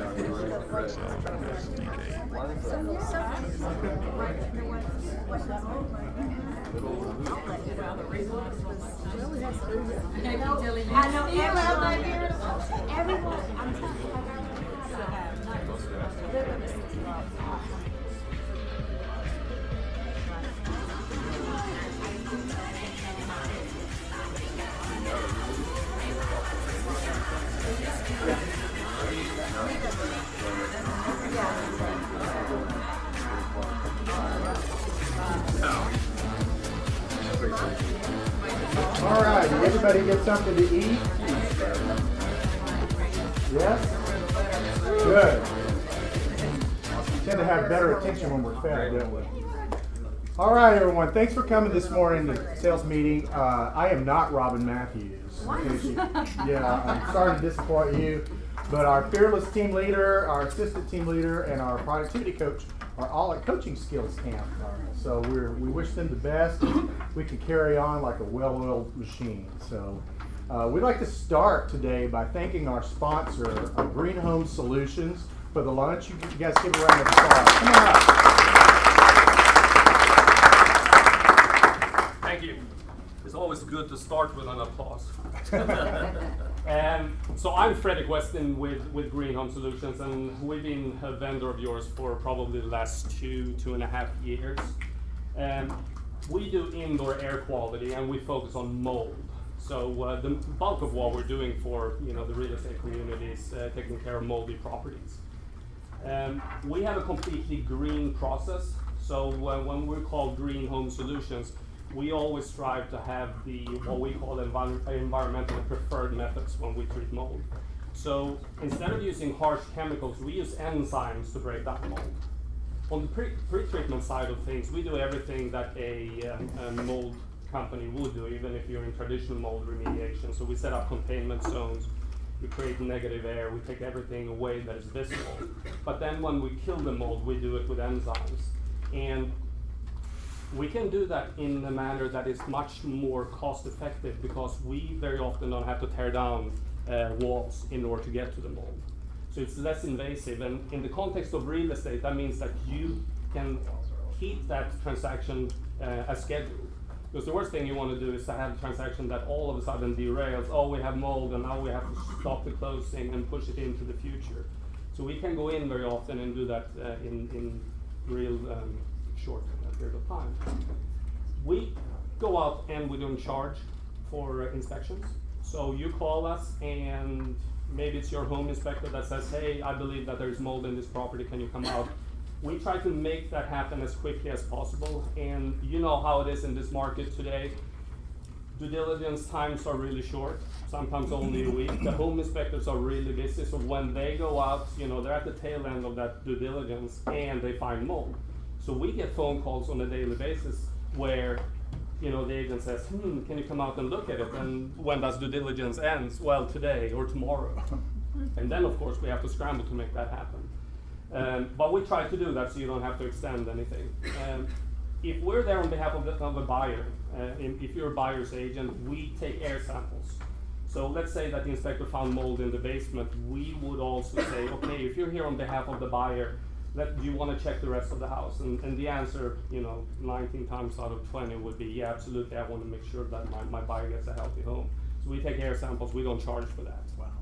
I know everyone. I'm telling you. All right, did everybody get something to eat? Yes? Good. We tend to have better attention when we're fed, don't we? All right, everyone. Thanks for coming this morning to sales meeting. I am not Robben Mathews. I'm sorry to disappoint you, but our fearless team leader, our assistant team leader, and our productivity coach are all at coaching skills camp. So we wish them the best. We can carry on like a well-oiled machine. So we'd like to start today by thanking our sponsor, Green Home Solutions, for the lunch. You guys give a round of applause. Come on up. Thank you. It's always good to start with an applause. So I'm Fredrik Westin with Green Home Solutions, and we've been a vendor of yours for probably the last 2.5 years. We do indoor air quality, and we focus on mold. So the bulk of what we're doing for the real estate community is taking care of moldy properties. We have a completely green process. So when we're called Green Home Solutions, we always strive to have what we call environmentally preferred methods when we treat mold. So instead of using harsh chemicals, we use enzymes to break down mold. On the pre-treatment side of things, we do everything that a mold company would do, even if you're in traditional mold remediation. So we set up containment zones, we create negative air, we take everything away that is visible. But then when we kill the mold, we do it with enzymes. And we can do that in a manner that is much more cost effective because we very often don't have to tear down walls in order to get to the mold. So it's less invasive, and in the context of real estate, that means that you can keep that transaction as scheduled. Because the worst thing you want to do is to have a transaction that all of a sudden derails. Oh, we have mold, and now we have to stop the closing and push it into the future. So we can go in very often and do that in real short period of time. We go out and we don't charge for inspections. So you call us, and maybe it's your home inspector that says, hey, I believe that there's mold in this property, can you come out? We try to make that happen as quickly as possible, and you know how it is in this market today. Due diligence times are really short, sometimes only a week. The home inspectors are really busy, so when they go out, they're at the tail end of that due diligence and they find mold. So we get phone calls on a daily basis where the agent says, can you come out and look at it? And when does due diligence ends? Well, today or tomorrow. And then, of course, we have to scramble to make that happen. But we try to do that so you don't have to extend anything. If we're there on behalf of a buyer, if you're a buyer's agent, we take air samples. So let's say that the inspector found mold in the basement. We would also say, okay, if you're here on behalf of the buyer, do you want to check the rest of the house? And the answer, 19 times out of 20 would be, yeah, absolutely. I want to make sure that my buyer gets a healthy home. So we take air samples. We don't charge for that. Wow.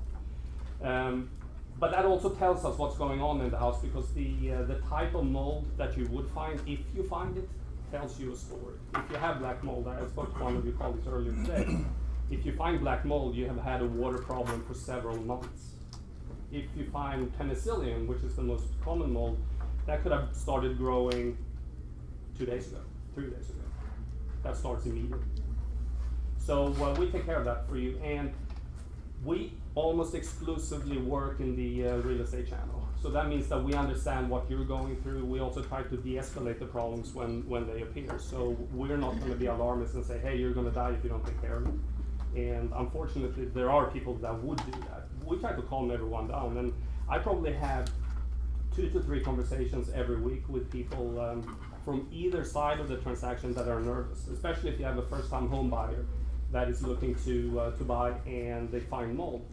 But that also tells us what's going on in the house, because the type of mold that you would find, if you find it, tells you a story. If you have black mold, I spoke to one of you colleagues earlier today. If you find black mold, you have had a water problem for several months. If you find penicillium, which is the most common mold, that could have started growing 2 days ago, 3 days ago. That starts immediately. So we take care of that for you, and we almost exclusively work in the real estate channel. So that means that we understand what you're going through. We also try to de-escalate the problems when they appear. So we're not going to be alarmists and say, hey, you're going to die if you don't take care of it. And unfortunately, there are people that would do that. We try to calm everyone down, and I probably have 2 to 3 conversations every week with people from either side of the transaction that are nervous, especially if you have a first-time home buyer that is looking to buy and they find mold.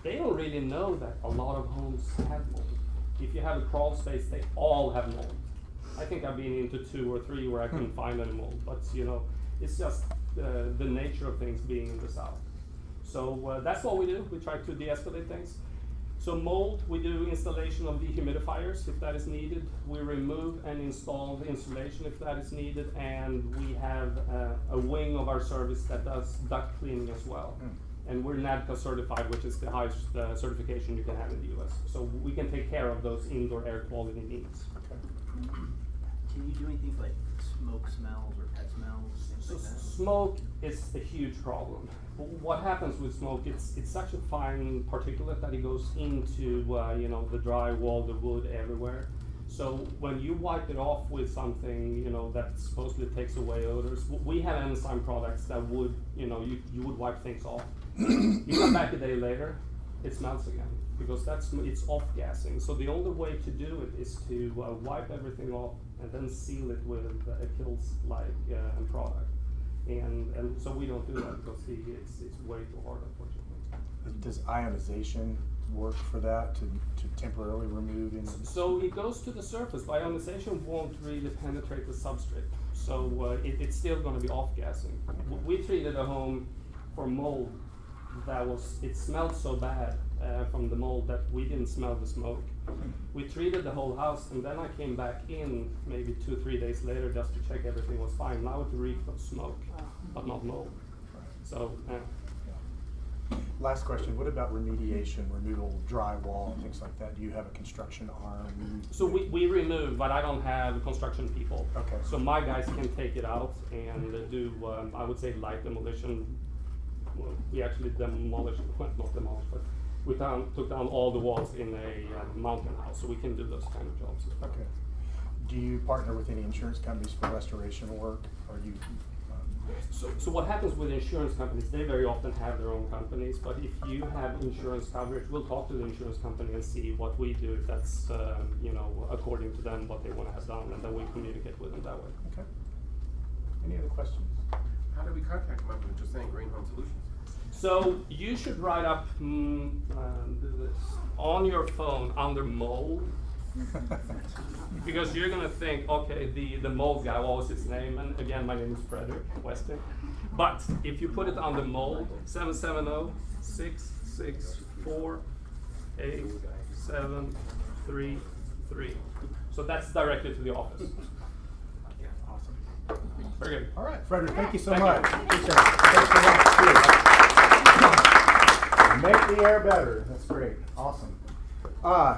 they don't really know that a lot of homes have mold. If you have a crawl space, they all have mold. I think I've been into 2 or 3 where I couldn't find any mold, but you know, it's just the nature of things being in the South. So that's what we do. We try to de-escalate things. So mold, we do installation of dehumidifiers if that is needed. We remove and install the insulation if that is needed, and we have a wing of our service that does duct cleaning as well. And we're NADCA certified, which is the highest certification you can have in the US. So we can take care of those indoor air quality needs. Can you do anything like smoke smells or pet smells, things like that? Smoke is a huge problem. What happens with smoke, it's such a fine particulate that it goes into you know, the drywall, the wood, everywhere. So when you wipe it off with something, you know, that supposedly takes away odors, we have enzyme products that would, you know, you would wipe things off. You come back a day later, it smells again, because it's off-gassing. So the only way to do it is to wipe everything off and then seal it with a Kills-like product. And so we don't do that because it's way too hard, unfortunately. Does ionization work for that, to temporarily remove any? So it goes to the surface, but ionization won't really penetrate the substrate. So it's still going to be off-gassing. We treated a home for mold it smelled so bad from the mold that we didn't smell the smoke. We treated the whole house, and then I came back in maybe 2 or 3 days later just to check everything was fine. Now it reeked of smoke, but not mold. So. Last question, what about remediation, removal of drywall, and things like that? Do you have a construction arm? So we remove, but I don't have construction people. Okay. So my guys can take it out and do, I would say, light demolition. Well, we actually demolished, well, not demolished, but we took down all the walls in a mountain house, so we can do those kind of jobs. Okay. Do you partner with any insurance companies for restoration work? Or do you? So what happens with insurance companies, they very often have their own companies, but if you have insurance coverage, we'll talk to the insurance company and see what we do, if that's you know, according to them, what they want to have done, and then we communicate with them that way. Okay. Any other questions? How do we contact them? I'm just saying Green Home Solutions. So you should write up on your phone under mold, because you're gonna think, okay, the mold guy, what was his name? And again, my name is Frederick Weston. But if you put it under mold, 770-664-8733. So that's directly to the office. Awesome. Very good. All right, Frederick, thank you so Thank much. you. Appreciate it. Thanks so much. Make the air better. That's great. Awesome.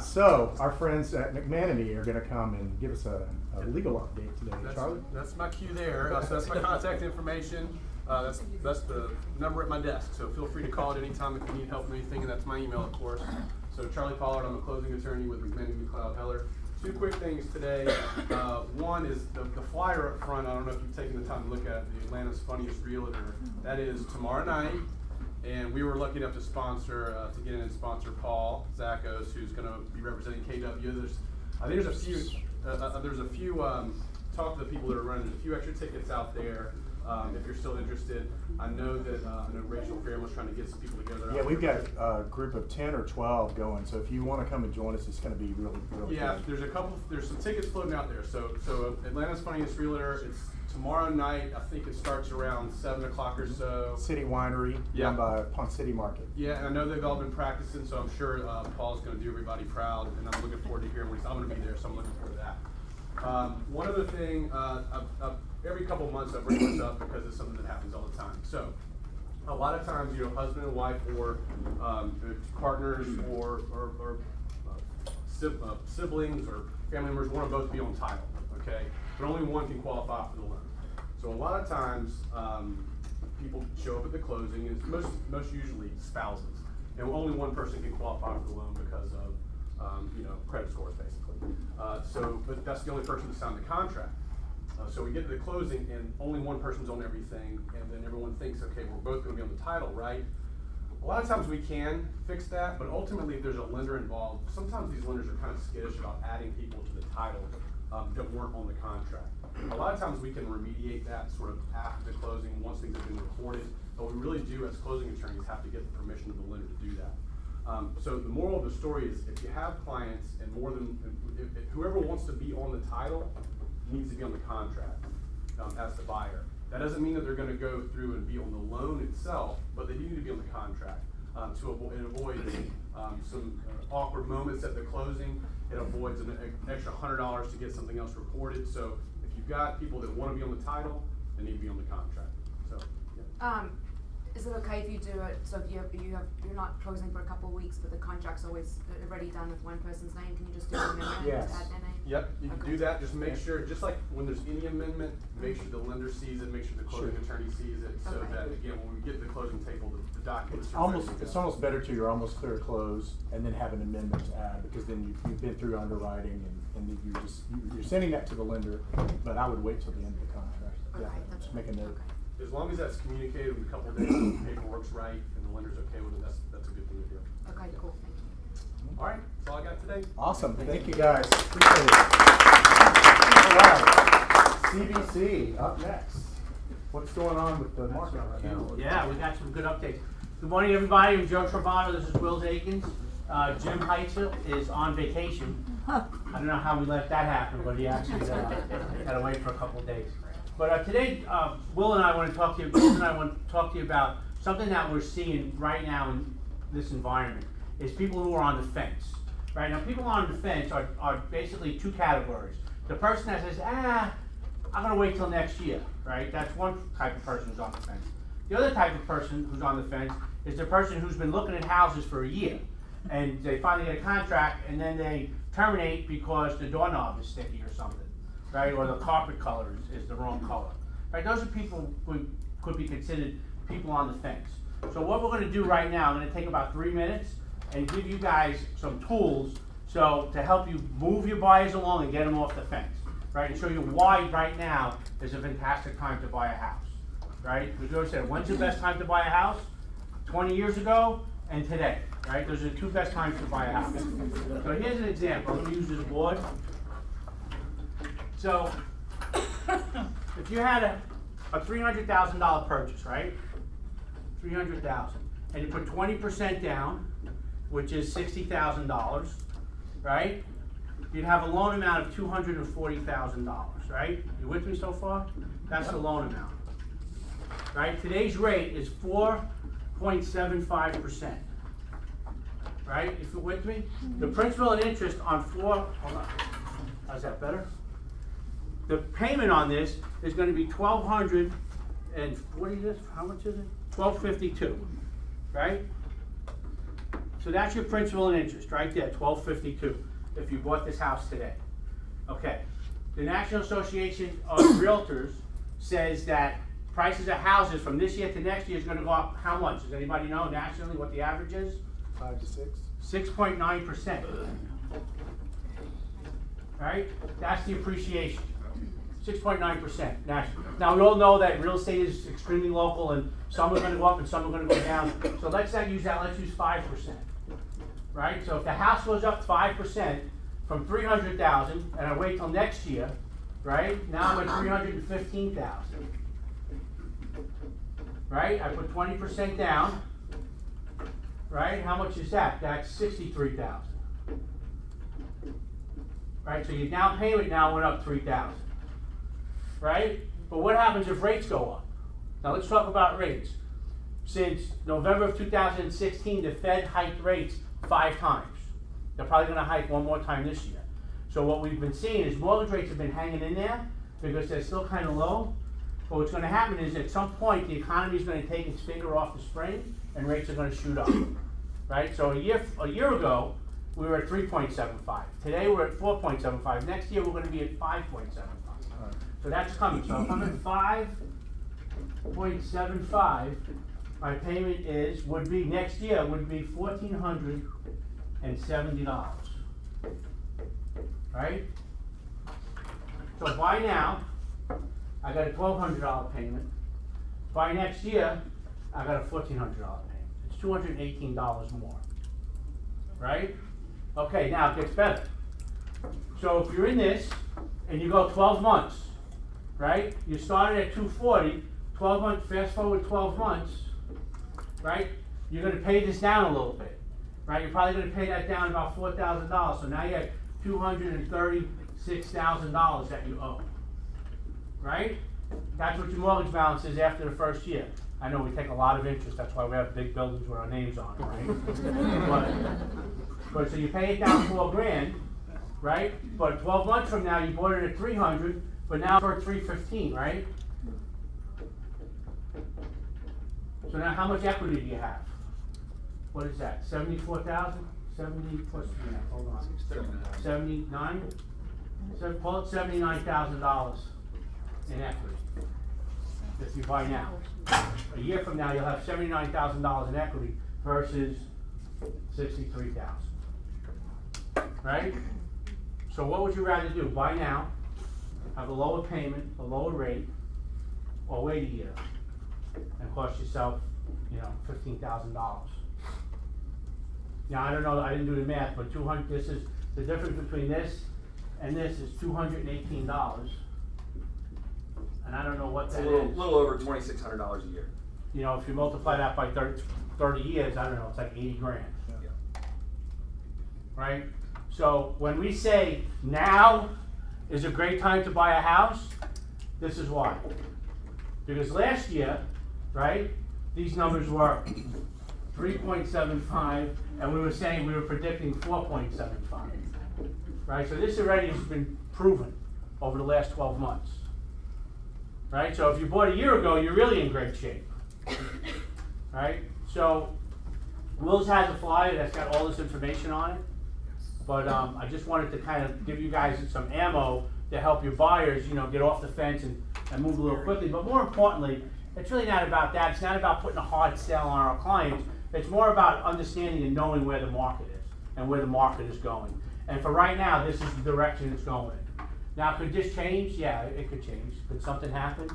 So our friends at McManamy are going to come and give us a legal update today. Charlie? That's my cue there. So that's my contact information. That's the number at my desk. So feel free to call at any time if you need help with anything, and that's my email, of course. So Charlie Pollard, I'm a closing attorney with McManamy McLeod Heller. 2 quick things today. One is the flyer up front. I don't know if you've taken the time to look at the Atlanta's Funniest Realtor. That is tomorrow night. And we were lucky enough to sponsor, to get in and sponsor Paul Zackos, who's going to be representing KW. I think there's a few, talk to the people that are running, there's a few extra tickets out there if you're still interested. I know that Rachel Fairham was trying to get some people together. Yeah, we've got a group of 10 or 12 going, so if you want to come and join us, it's going to be really yeah, good. there's some tickets floating out there. So Atlanta's Funniest Realtor, it's tomorrow night. I think it starts around 7 o'clock or so. City Winery, down by Pond City Market. Yeah, and I know they've all been practicing, so I'm sure Paul's going to do everybody proud, and I'm looking forward to hearing what he's. I'm going to be there, so I'm looking forward to that. One other thing, every couple of months I bring this up because it's something that happens all the time. So, a lot of times, you know, husband and wife, or partners, or siblings, or family members want to both be on title, okay? But only one can qualify for the loan. So a lot of times, people show up at the closing, and it's most usually spouses, and only one person can qualify for the loan because of you know, credit scores, basically. But that's the only person to sign the contract. So we get to the closing, and only one person's on everything, and then everyone thinks, okay, we're both going to be on the title, right? A lot of times we can fix that, but ultimately, if there's a lender involved, sometimes these lenders are kind of skittish about adding people to the title that weren't on the contract. A lot of times we can remediate that sort of after the closing, once things have been recorded, but we really do, as closing attorneys, have to get the permission of the lender to do that. So the moral of the story is, if you have clients and more than, if whoever wants to be on the title needs to be on the contract as the buyer. That doesn't mean that they're going to go through and be on the loan itself, but they need to be on the contract to avoid some awkward moments at the closing. It avoids an extra $100 to get something else recorded. So if you've got people that want to be on the title, they need to be on the contract. So yeah. Is it okay if you do it, so if you're not closing for a couple of weeks, but the contract's always already done with one person's name, can you just do an amendment Yes. to add their name? Yep, you can do that. Just make sure, just like when there's any amendment, make sure the lender sees it, make sure the closing attorney sees it, so Okay. that, again, when we get to the closing table, the documents It's are ready almost, to go. it's almost better to, you're almost clear to close and then have an amendment to add, because then you've been through underwriting and you're sending that to the lender, but I would wait till the end of the contract. Okay, Yeah, that's just make a note. As long as that's communicated in a couple of days, the paperwork's right, and the lender's okay with it, that's a good thing to do. Okay, cool, thank you. All right, that's all I got today. Awesome, thank you guys, appreciate it. All right, CBC, up next. What's going on with the market right now? Yeah, we got some good updates. Good morning, everybody. I'm Joe Travato. This is Will Akins. Jim Heitzel is on vacation. I don't know how we let that happen, but he actually had to wait for a couple of days. But today, Will and I want to talk to you about something that we're seeing right now in this environment. Is people who are on the fence. Right now, people on the fence are basically two categories. The person that says, I'm going to wait till next year. Right? That's one type of person who's on the fence. The other type of person who's on the fence is the person who's been looking at houses for a year, and they finally get a contract, and then they terminate because the doorknob is sticky or something. Right, or the carpet color is the wrong color. Right, those are people who could be considered people on the fence. So what we're going to do right now, I'm going to take about 3 minutes and give you guys some tools to help you move your buyers along and get them off the fence. Right, and show you why right now is a fantastic time to buy a house. Right, because we always said, when's the best time to buy a house? 20 years ago and today. Right, those are the two best times to buy a house. So here's an example. I'm going to use this board. So, if you had a $300,000 purchase, right? $300,000, and you put 20% down, which is $60,000, right? You'd have a loan amount of $240,000, right? You with me so far? That's the loan amount, right? Today's rate is 4.75%, right? If you're with me, the principal and interest on hold on. How's that better? The payment on this is going to be $1,200 and what is this? How much is it? $1,252, right? So that's your principal and interest right there, $1,252. If you bought this house today, okay. The National Association of Realtors says that prices of houses from this year to next year is going to go up. How much? Does anybody know nationally what the average is? 5 to 6. 6.9%. Right? That's the appreciation. 6.9% national. Now we all know that real estate is extremely local, and some are going to go up and some are going to go down. So let's not use that. Let's use 5%. Right? So if the house goes up 5% from $300,000, and I wait till next year, right? Now I'm at $315,000. Right? I put 20% down. Right? How much is that? That's $63,000. Right? So your down payment now went up $3,000. Right? But what happens if rates go up? Now let's talk about rates. Since November of 2016, the Fed hiked rates 5 times. They're probably going to hike one more time this year. So what we've been seeing is mortgage rates have been hanging in there because they're still kind of low. But what's going to happen is at some point the economy is going to take its finger off the spring and rates are going to shoot up. Right? So a year ago, we were at 3.75. Today we're at 4.75. Next year we're going to be at 5.75. So that's coming. So if I'm at 5.75, my payment would be next year would be $1,470. Right? So by now, I got a $1,200 payment. By next year, I got a $1,400 payment. It's $218 more. Right? Okay, now it gets better. So if you're in this and you go 12 months, right? You started at $240, 12 months, fast forward 12 months, right? You're going to pay this down a little bit. right? You're probably going to pay that down about $4,000. So now you have $236,000 that you owe, right? That's what your mortgage balance is after the first year. I know we take a lot of interest. That's why we have big buildings with our names on it, right? but so you pay it down $4,000, right? But 12 months from now, you bought it at $300, but now for $315, right? So now, how much equity do you have? What is that? 74,000? 70 plus? Yeah, hold on. 79. So call it $79,000 in equity. If you buy now, a year from now, you'll have $79,000 in equity versus $63,000. Right? So what would you rather do? Buy now, have a lower payment, a lower rate, or wait a year and cost yourself, $15,000. Now I don't know, I didn't do the math, but this is the difference between this and this is $218. And I don't know what that is. A little over $2,600 a year. If you multiply that by 30 years, I don't know, it's like 80 grand. Yeah. Right? So when we say now is a great time to buy a house, this is why. Because last year, right, these numbers were 3.75, and we were saying we were predicting 4.75. Right? So this already has been proven over the last 12 months. Right? So if you bought a year ago, you're really in great shape. Right? So Will's has a flyer that's got all this information on it. But I just wanted to kind of give you guys some ammo to help your buyers, get off the fence and move a little quickly. But more importantly, it's really not about that. It's not about putting a hard sell on our clients. It's more about understanding and knowing where the market is and where the market is going. And for right now, this is the direction it's going in. Now, could this change? Yeah, it could change. Could something happen?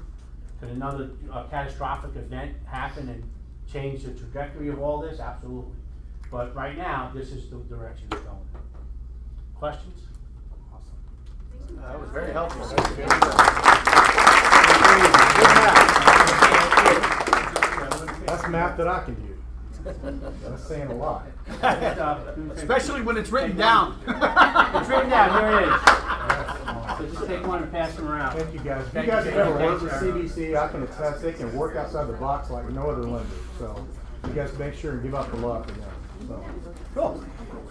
Could another catastrophic event happen and change the trajectory of all this? Absolutely. But right now, this is the direction it's going in. Questions? Awesome. That was very helpful. That's math that I can do. That's saying a lot. Especially when it's written down. It's written down. Here it is. So just take one and pass them around. Thank you guys. If you guys have ever worked with CBC, I can attest they can work outside the box like no other lender. So you guys make sure and give up the luck in that. So cool.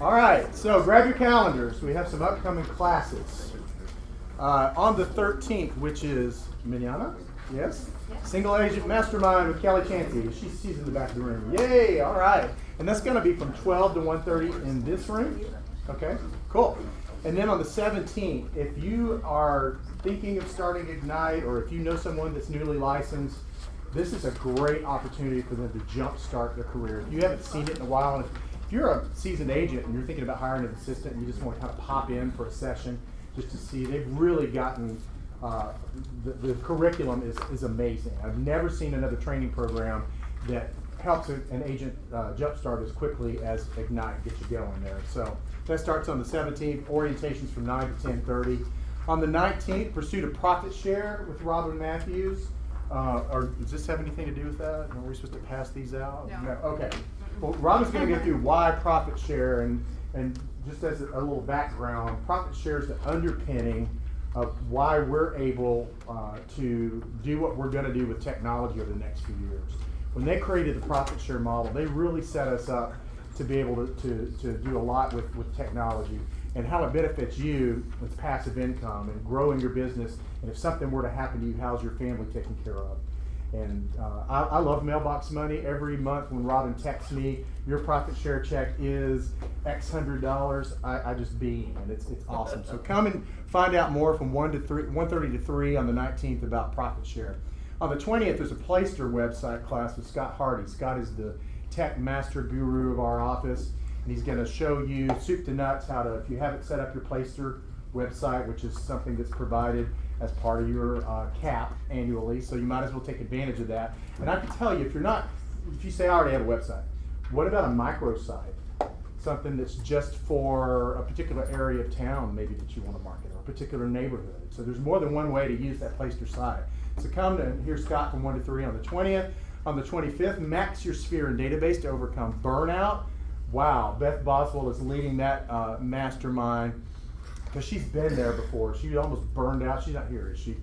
All right. So grab your calendars. We have some upcoming classes. On the 13th, which is mañana, yes? Single Agent Mastermind with Kelly Chanty. She's in the back of the room. Yay! All right. And that's going to be from 12 to 1:30 in this room. Okay, cool. And then on the 17th, if you are thinking of starting Ignite or if you know someone that's newly licensed, this is a great opportunity for them to jumpstart their career. If you haven't seen it in a while, and if you're a seasoned agent and you're thinking about hiring an assistant and you just want to kind of pop in for a session just to see, they've really gotten the curriculum is amazing. I've never seen another training program that helps an agent jumpstart as quickly as Ignite gets you going there. So that starts on the 17th. Orientations from 9 to 10:30. On the 19th, Pursuit of Profit Share with Robben Mathews. Or does this have anything to do with that? Are we supposed to pass these out? No. Okay. Well, Robben's going to go through why profit share, and just as a little background, profit share is the underpinning of why we're able to do what we're going to do with technology over the next few years. When they created the profit share model, they really set us up to be able to do a lot with technology and how it benefits you with passive income and growing your business. And if something were to happen to you, how's your family taken care of? And I love mailbox money. Every month when Robben texts me, your profit share check is X $100, I just beam, and it's awesome. So come and find out more from 1:30 to 3 on the 19th about profit share. On the 20th, there's a Playster website class with Scott Hardy. Scott is the tech master guru of our office, and he's going to show you soup to nuts how to, if you haven't set up your Playster website, which is something that's provided as part of your cap annually, so you might as well take advantage of that. And I can tell you, if you say I already have a website, what about a microsite? Something that's just for a particular area of town maybe that you want to market, or a particular neighborhood. So there's more than one way to use that Playster site. So come to hear Scott from 1 to 3 on the 20th. On the 25th, max your sphere and database to overcome burnout. wow, Beth Boswell is leading that mastermind because she's been there before. She almost burned out. She's not here, is she?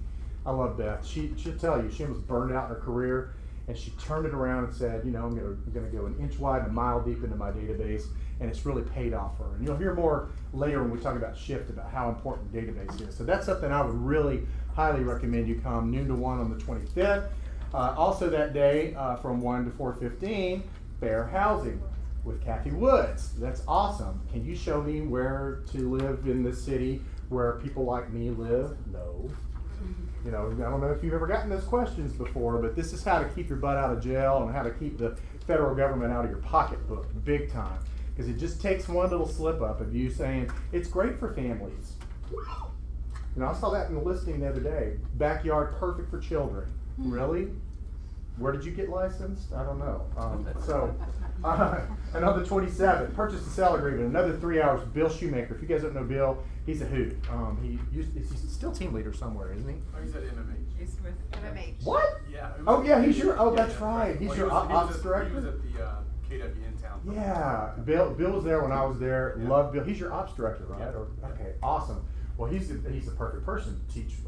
I love Beth. She'll tell you, she almost burned out in her career, and she turned it around and said, you know, I'm gonna go an inch wide and a mile deep into my database, and it's really paid off for her. And you'll hear more later when we talk about Shift about how important database is. So that's something I would really highly recommend you come noon to 1 on the 25th. Also that day from 1 to 4:15, Fair Housing with Kathy Woods. That's awesome. Can you show me where to live in this city where people like me live? No. You know, I don't know if you've ever gotten those questions before, but this is how to keep your butt out of jail and how to keep the federal government out of your pocketbook big time. Because it just takes one little slip up of you saying, it's great for families. You know, I saw that in the listing the other day. Backyard perfect for children. Really? Where did you get licensed? I don't know. And on the 27th, purchase and sale agreement, another 3 hours. Bill Shoemaker. If you guys don't know Bill, he's a hoot. He's still team leader somewhere, isn't he? Oh, he's at MMH. He's with MMH. What? Yeah. Oh yeah, he's your. Oh, that's right. He's your ops He director. was at the KW in town. Yeah, Bill was there when I was there. Yeah. Love Bill. He's your ops director, right? Yeah. Or, okay, awesome. Well, he's the perfect person to teach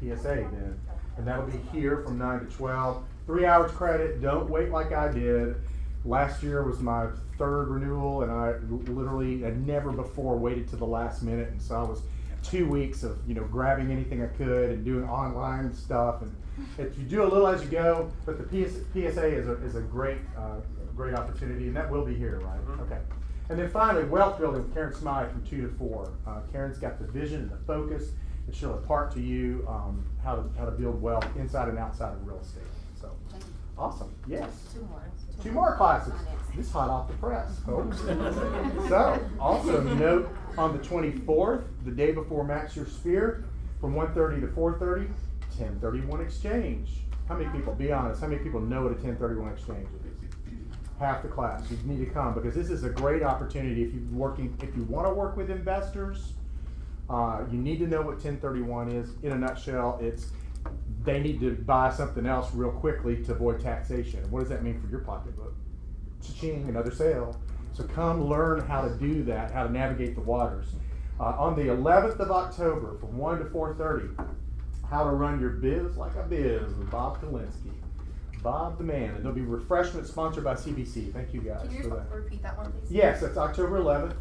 PSA then, and that'll be here from 9 to 12. 3 hours credit. Don't wait like I did. Last year was my 3rd renewal, and I literally had never before waited to the last minute, and so I was 2 weeks of grabbing anything I could and doing online stuff. And if you do a little as you go, but the PSA is a great great opportunity, and that will be here, right? Mm-hmm. Okay. And then finally, wealth building with Karen Smythe from 2 to 4. Karen's got the vision and the focus, and she'll impart to you how to build wealth inside and outside of real estate. So, awesome. Yes. 2 more classes. This hot off the press, folks. So, also note on the 24th, the day before Max Your Sphere, from 1:30 to 4:30, 1031 exchange. How many people, be honest, how many people know what a 1031 exchange is? Half the class. You need to come because this is a great opportunity if you want to work with investors. You need to know what 1031 is. In a nutshell, it's they need to buy something else real quickly to avoid taxation. What does that mean for your pocketbook? Cha-ching, another sale. So come learn how to do that, how to navigate the waters. On the 11th of October, from 1 to 4:30, how to run your biz like a biz with Bob Kalinsky. Bob the man. And there'll be refreshments sponsored by CBC. Thank you guys Can you for that. repeat that one, please? Yes, that's October 11th,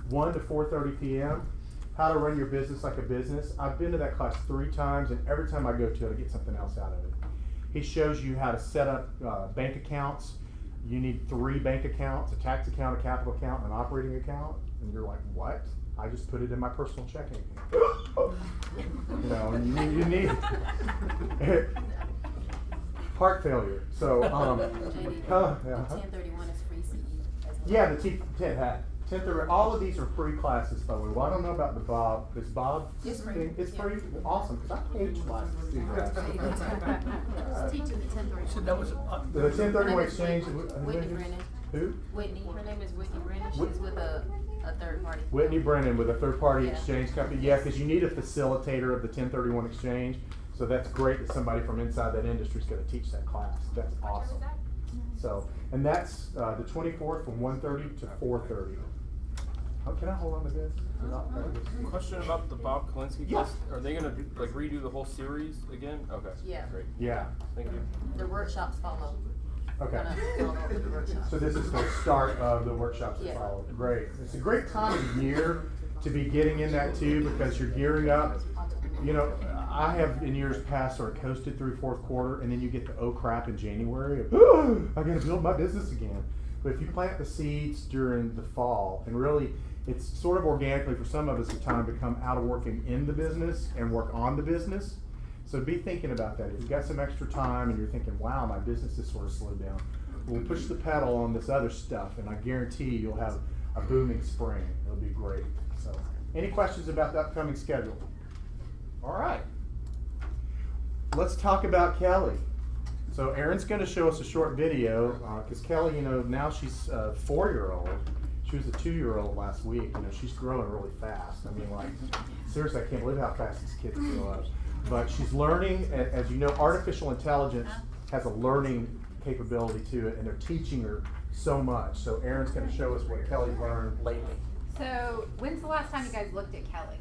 1 to 4:30 p.m. How to run your business like a business. I've been to that class 3 times, and every time I go to it, I get something else out of it. He shows you how to set up bank accounts. You need 3 bank accounts, a tax account, a capital account, and an operating account. And you're like, what? I just put it in my personal checking account. And you need heart failure. So, JD, 1031 is free CE as well. Yeah, the 1030. All of these are free classes, by the way. Well, I don't know about the Bob. Is Bob? It's free. It's free. Awesome, because I teach classes too. Just teaching the 1031. So that was The 1031 exchange. Whitney Brennan. Who? Whitney. Her name is Whitney Brennan. She's with a third party. Whitney Brennan with a third-party Yeah. exchange company. Yeah, because you need a facilitator of the 1031 exchange. So that's great that somebody from inside that industry is going to teach that class. That's awesome. So, and that's the 24th from 1:30 to 4:30. Can I hold on to this? Question about the Bob Kalinsky Yes. class. Are they going to redo the whole series again? Okay. Yeah. Great. Yeah. Thank you. The workshops follow. Okay. Follow the workshops. So this is the start of the workshops that Yeah. follow. Great. It's a great time of year to be getting in that too because you're gearing up. I have in years past sort of coasted through 4th quarter, and then you get the oh crap in January of, I got to build my business again. But if you plant the seeds during the fall, and really it's sort of organically for some of us a time to come out of working in the business and work on the business. So be thinking about that. If you've got some extra time and you're thinking, wow, my business is sort of slowed down, we'll push the pedal on this other stuff, and I guarantee you'll have a booming spring. It'll be great. So, any questions about the upcoming schedule? All right. Let's talk about Kelly. So Erin's going to show us a short video because Kelly, now she's a 4-year-old. She was a 2-year-old last week. She's growing really fast. I mean, seriously, I can't believe how fast these kids grow up. But she's learning, as you know, artificial intelligence has a learning capability to it, and they're teaching her so much. So Erin's going to show us what Kelly learned lately. So, when's the last time you guys looked at Kelly?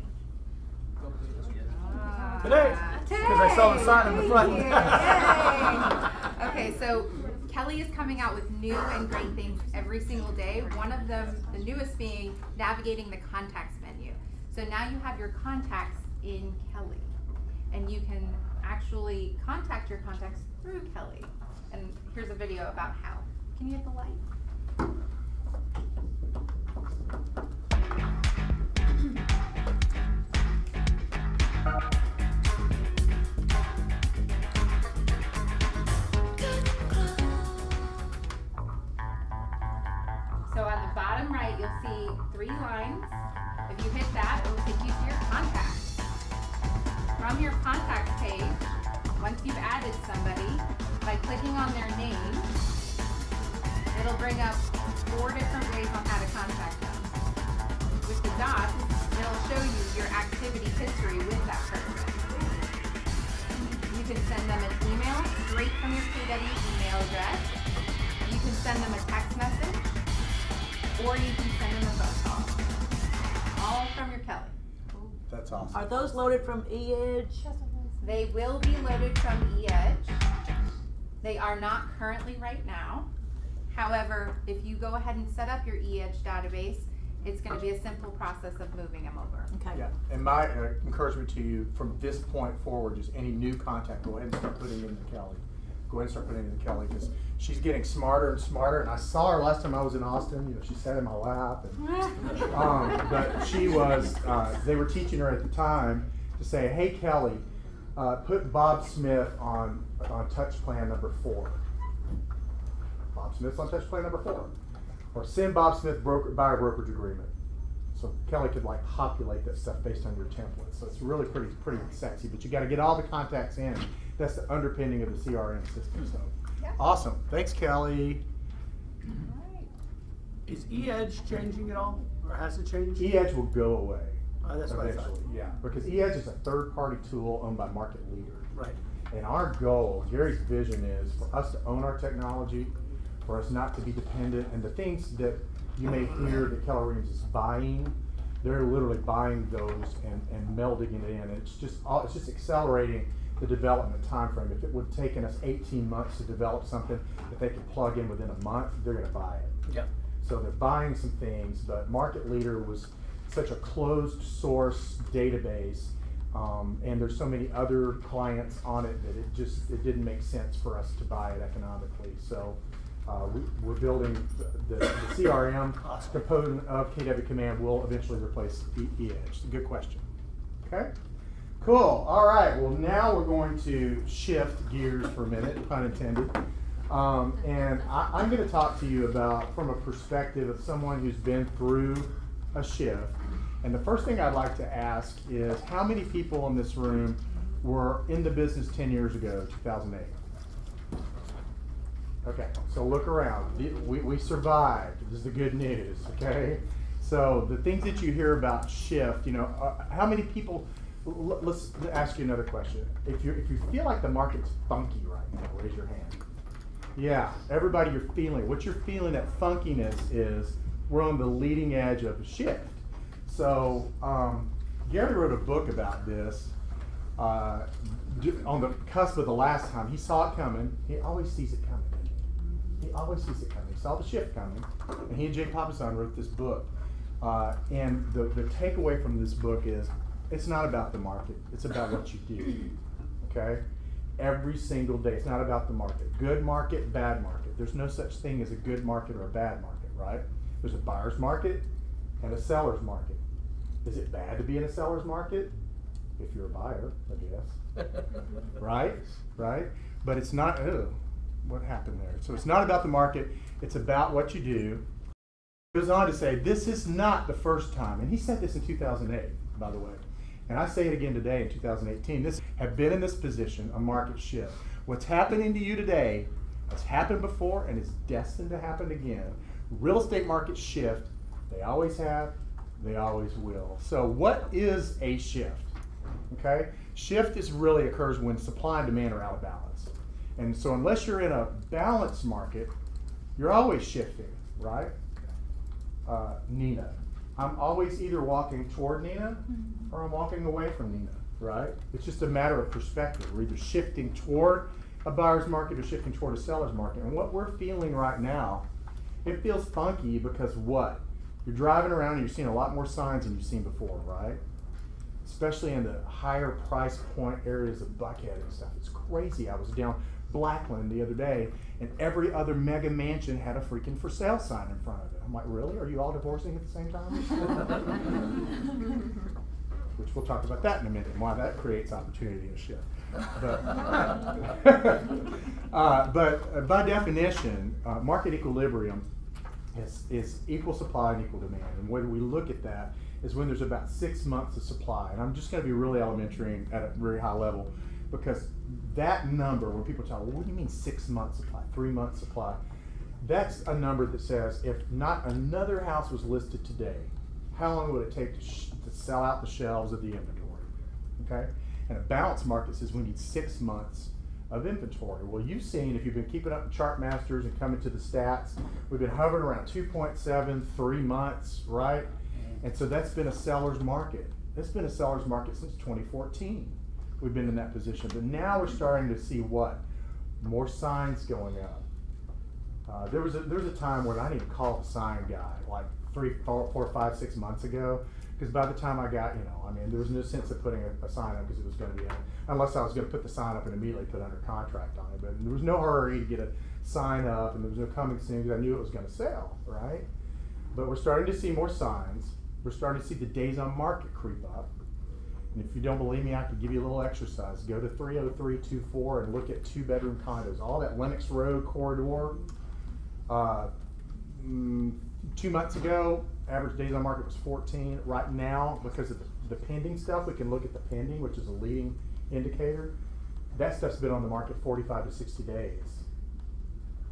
Today, because I saw the sign in the front. Yay. Okay, so Kelly is coming out with new and great things every single day. One of them, the newest being navigating the contacts menu. So now you have your contacts in Kelly, and you can actually contact your contacts through Kelly. And here's a video about how. Can you hit the light? So on the bottom right, you'll see 3 lines. If you hit that, it will take you to your contacts. From your contacts page, once you've added somebody, by clicking on their name, it'll bring up 4 different ways on how to contact them. With the dots, it'll show you your activity history with that person. You can send them an email straight from your KW email address. You can send them a text message, or you can send them a phone call. All from your Kelly. That's awesome. Are those loaded from eEdge? They will be loaded from eEdge. They are not currently right now. However, if you go ahead and set up your eEdge database, it's going to be a simple process of moving them over. Okay. Yeah, and my encouragement to you from this point forward, just any new contact, go ahead and start putting into Kelly. Go ahead and start putting into Kelly, because she's getting smarter and smarter. And I saw her last time I was in Austin. You know, she sat in my lap, and, but she was. They were teaching her at the time to say, "Hey Kelly, put Bob Smith on touch plan number 4. Bob Smith's on touch plan number 4, or send Bob Smith buyer brokerage agreement." So Kelly could like populate that stuff based on your template. So it's really pretty sexy. But you got to get all the contacts in. That's the underpinning of the CRM system. So awesome. Thanks, Kelly. Is eEdge changing at all, or has it changed? eEdge will go away. That's what I thought. Eventually, yeah, because eEdge is a third-party tool owned by market leaders. Right. And our goal, Gary's vision, is for us to own our technology, for us not to be dependent, and the things that you may hear that Keller Williams is buying, they're literally buying those and melding it in. It's just accelerating the development time frame. If it would have taken us 18 months to develop something that they could plug in within a month, they're going to buy it. Yep. So they're buying some things, but Market Leader was such a closed source database, and there's so many other clients on it that it didn't make sense for us to buy it economically. So we're building the CRM component of KW Command will eventually replace eEdge. Good question. Okay. Cool. All right. Well, now we're going to shift gears for a minute, pun intended. And I'm going to talk to you about from a perspective of someone who's been through a shift. And the first thing I'd like to ask is how many people in this room were in the business 10 years ago, 2008? Okay, so look around. We survived. This is the good news, okay? So the things that you hear about shift, you know, how many people, let's ask you another question. If you feel like the market's funky right now, raise your hand. Yeah, everybody, you're feeling, what you're feeling, that funkiness is we're on the leading edge of a shift. So Gary wrote a book about this on the cusp of the last time. He saw it coming. He always sees it coming. He always sees it coming. He saw the shift coming, and he and Jay Papasan wrote this book. And the takeaway from this book is it's not about the market. It's about what you do. Okay? Every single day. It's not about the market. Good market, bad market. There's no such thing as a good market or a bad market, right? There's a buyer's market and a seller's market. Is it bad to be in a seller's market? If you're a buyer, I guess. Right? Right? But it's not, what happened there? So it's not about the market, it's about what you do. He goes on to say, this is not the first time, and he said this in 2008, by the way, and I say it again today in 2018, this have been in this position, a market shift. What's happening to you today has happened before and is destined to happen again. Real estate market shift, they always have, they always will. So what is a shift? Okay, shift really occurs when supply and demand are out of balance. And so unless you're in a balanced market, You're always shifting, right? Nina. I'm always either walking toward Nina or I'm walking away from Nina, right? It's just a matter of perspective. We're either shifting toward a buyer's market or shifting toward a seller's market. And what we're feeling right now, it feels funky because what? You're driving around and you're seeing a lot more signs than you've seen before, right? Especially in the higher price point areas of Buckhead and stuff. It's crazy. I was down Blackland the other day and every other mega mansion had a freaking for sale sign in front of it. I'm like, really? Are you all divorcing at the same time? Which we'll talk about that in a minute and why that creates opportunity and shift. But by definition, market equilibrium is equal supply and equal demand. And whether we look at that is when there's about 6 months of supply. And I'm just going to be really elementary and at a very high level because that number, when people talk, well, what do you mean 6 months supply, 3 months supply? That's a number that says if not another house was listed today, how long would it take to sell out the shelves of the inventory? Okay? And a balanced market says we need 6 months of inventory. Well, you've seen, if you've been keeping up with Chart Masters and coming to the stats, we've been hovering around 2.7, 3 months, right? And so that's been a seller's market. It's been a seller's market since 2014. We've been in that position. But now we're starting to see what? More signs going up. There was a time when I didn't even call the sign guy, like 3, 4, 5, 6 months ago. Because by the time I got, there was no sense of putting a sign up because it was going to be, unless I was going to put the sign up and immediately put under contract on it. But there was no hurry to get a sign up and there was no coming soon because I knew it was going to sell, right? But we're starting to see more signs. We're starting to see the days on market creep up. And if you don't believe me, I could give you a little exercise. Go to 30324 and look at 2-bedroom condos. All that Lennox Road corridor. 2 months ago, average days on market was 14. Right now, because of the pending stuff, we can look at the pending, which is a leading indicator. That stuff's been on the market 45 to 60 days.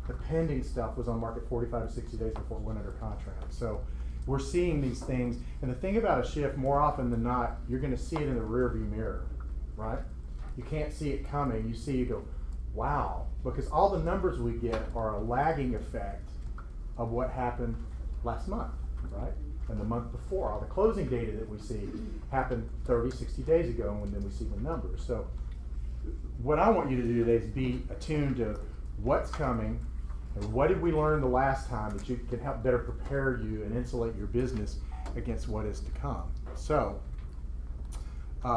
The pending stuff was on market 45 to 60 days before it went under contract. So we're seeing these things. And the thing about a shift, more often than not, you're going to see it in the rear view mirror, right? You can't see it coming. You see, you go, wow. Because all the numbers we get are a lagging effect of what happened last month, right? And the month before. All the closing data that we see happened 30, 60 days ago, and then we see the numbers. So what I want you to do today is be attuned to what's coming and what did we learn the last time that you can help better prepare you and insulate your business against what is to come. So, yeah.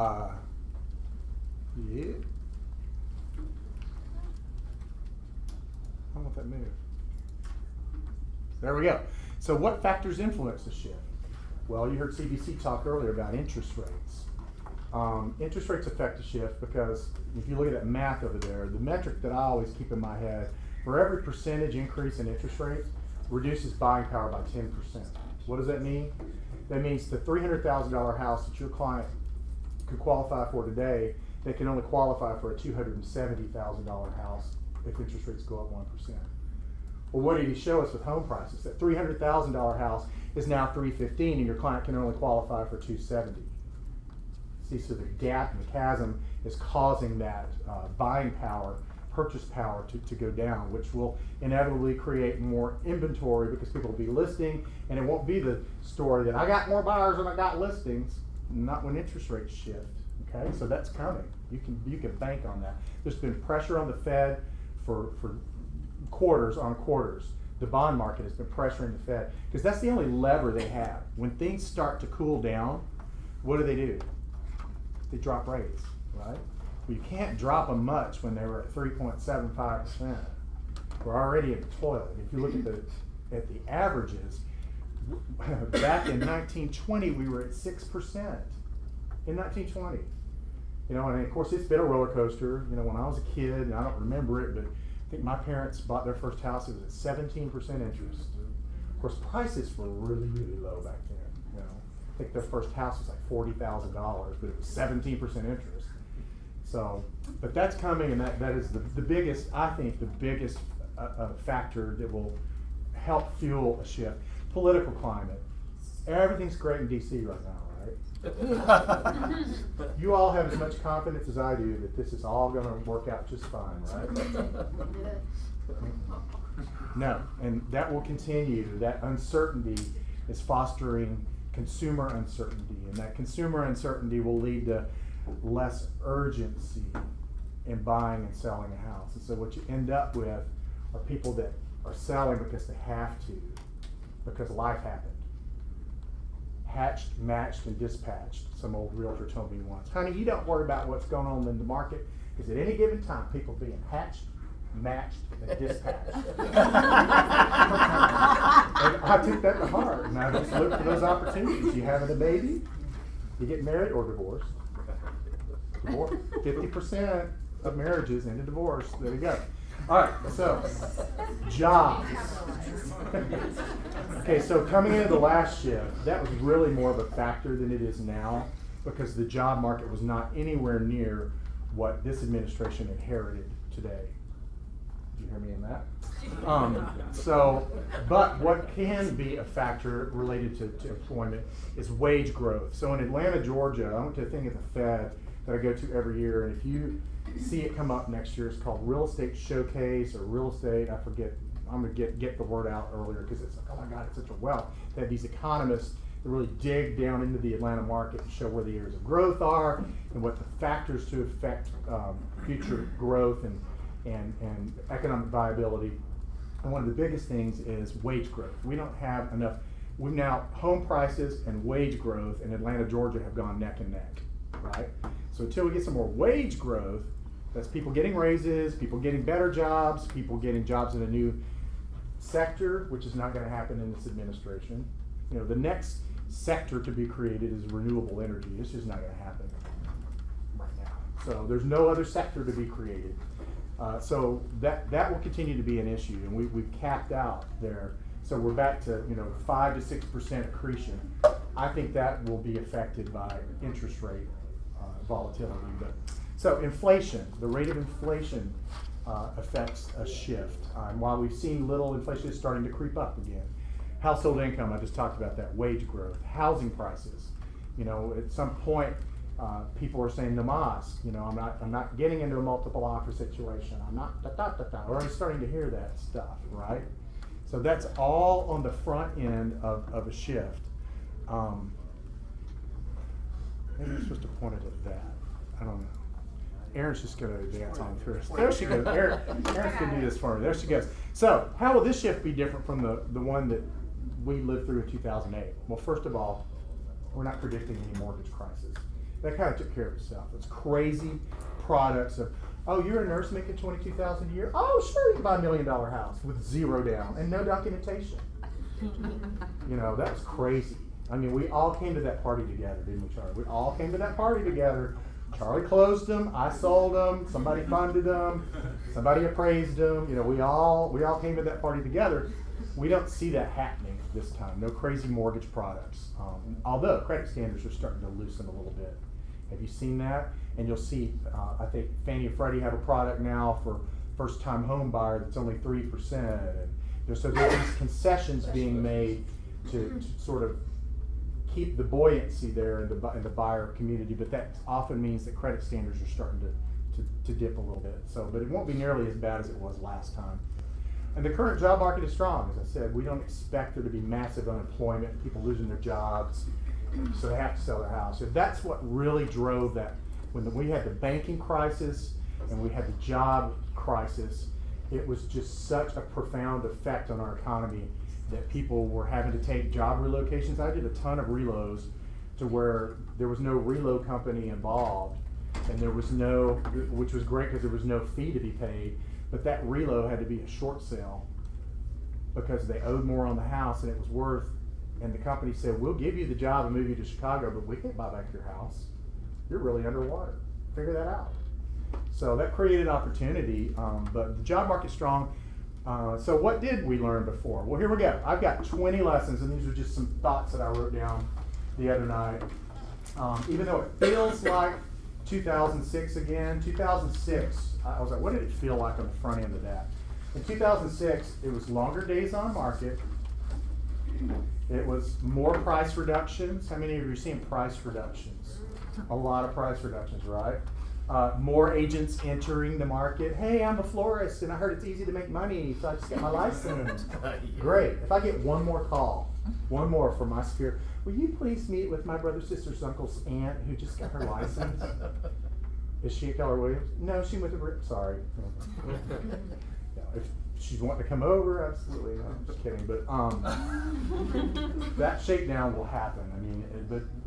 I don't want that move. There we go. So what factors influence the shift? Well, you heard CBC talk earlier about interest rates. Interest rates affect the shift because if you look at that math over there, the metric that I always keep in my head, for every percentage increase in interest rates, reduces buying power by 10%. What does that mean? That means the $300,000 house that your client could qualify for today, they can only qualify for a $270,000 house if interest rates go up 1%. Well, what did he show us with home prices? That $300,000 house is now $315,000 and your client can only qualify for $270,000. See, so the gap and the chasm is causing that buying power, purchase power to go down, which will inevitably create more inventory because people will be listing, and it won't be the story that I got more buyers than I got listings. Not when interest rates shift. Okay, so that's coming. You can bank on that. There's been pressure on the Fed for quarters on quarters. The bond market has been pressuring the Fed because that's the only lever they have. When things start to cool down, what do? They drop rates, right? Well, you can't drop them much when they were at 3.75%. We're already in the toilet. If you look at the averages, back in 1920 we were at 6%. In 1920, and of course it's been a roller coaster. When I was a kid, and I don't remember it, but I think my parents bought their first house. It was at 17% interest. Of course, prices were really, really low back then. I think their first house was like $40,000, but it was 17% interest. So, but that's coming, and that is the biggest, I think, the biggest factor that will help fuel a shift. Political climate. Everything's great in DC right now, right? You all have as much confidence as I do that this is all going to work out just fine, right? No, and that will continue. That uncertainty is fostering consumer uncertainty, and that consumer uncertainty will lead to less urgency in buying and selling a house. And so what you end up with are people that are selling because they have to, because life happened. Hatched, matched, and dispatched. Some old realtor told me once, honey, you don't worry about what's going on in the market, because at any given time, people being hatched, matched, and dispatched. And I took that to heart, and I just look for those opportunities. You having a baby, you get married or divorced. 50% of marriages end in divorce. There you go. All right, so jobs. Okay, so coming into the last shift, that was really more of a factor than it is now, because the job market was not anywhere near what this administration inherited today. Did you hear me in that? But what can be a factor related to employment is wage growth. So in Atlanta, Georgia, I went to a thing at the Fed that I go to every year, and if you see it come up next year, it's called Real Estate Showcase or Real Estate, I forget, I'm gonna get the word out earlier because it's like, oh my God, it's such a wealth. They have these economists that really dig down into the Atlanta market and show where the areas of growth are and what the factors to affect future growth and economic viability. And one of the biggest things is wage growth. We don't have enough, home prices and wage growth in Atlanta, Georgia have gone neck and neck, right? So until we get some more wage growth, that's people getting raises, people getting better jobs, people getting jobs in a new sector, which is not going to happen in this administration. You know, the next sector to be created is renewable energy. It's just not going to happen right now. So there's no other sector to be created. So that will continue to be an issue, and we've capped out there. So we're back to 5 to 6% accretion. I think that will be affected by interest rate volatility. But so inflation, the rate of inflation affects a shift. While we've seen little inflation is starting to creep up again. Household income, I just talked about that. Wage growth, housing prices. At some point, people are saying namas. I'm not getting into a multiple offer situation. I'm not We're already starting to hear that stuff, right? So that's all on the front end of a shift. Maybe I'm supposed to point it at that. I don't know. Erin's just going to dance on through us. There she goes. Erin's going to do this for me. There she goes. So how will this shift be different from the one that we lived through in 2008? Well, first of all, we're not predicting any mortgage crisis. That kind of took care of itself. It's crazy products of, oh, you're a nurse making $22,000 a year? Oh, sure, you can buy $1 million house with zero down and no documentation. That was crazy. I mean, we all came to that party together, didn't we, Charlie? We all came to that party together. Charlie closed them, I sold them, somebody funded them, somebody appraised them. We all came to that party together. We don't see that happening this time. No crazy mortgage products. Although credit standards are starting to loosen a little bit. Have you seen that? And you'll see, I think Fannie and Freddie have a product now for first-time home buyer that's only 3%. And so there's these concessions being made to sort of keep the buoyancy there in the buyer community, but that often means that credit standards are starting to dip a little bit. But it won't be nearly as bad as it was last time. And the current job market is strong. As I said, we don't expect there to be massive unemployment, people losing their jobs, so they have to sell their house. So that's what really drove that. When we had the banking crisis and we had the job crisis, it was just such a profound effect on our economy that people were having to take job relocations. I did a ton of relos to where there was no reload company involved, and there was no, which was great because there was no fee to be paid, but that reload had to be a short sale because they owed more on the house than it was worth, and the company said, we'll give you the job and move you to Chicago, but we can't buy back your house. You're really underwater. Figure that out. So that created opportunity, but the job market's strong. So what did we learn before? Well, here we go. I've got 20 lessons, and these are just some thoughts that I wrote down the other night. Even though it feels like 2006 again, 2006, I was like, what did it feel like on the front end of that? In 2006, it was longer days on market. It was more price reductions. How many of you are seeing price reductions? A lot of price reductions, right? More agents entering the market. Hey, I'm a florist and I heard it's easy to make money, so I just got my license. Great. If I get one more call, one more from my sphere, will you please meet with my brother, sister's uncle's aunt who just got her license? Is she at Keller Williams? No, she went to sorry. No, if she's wanting to come over, absolutely. No, I'm just kidding. But that shakedown will happen. I mean,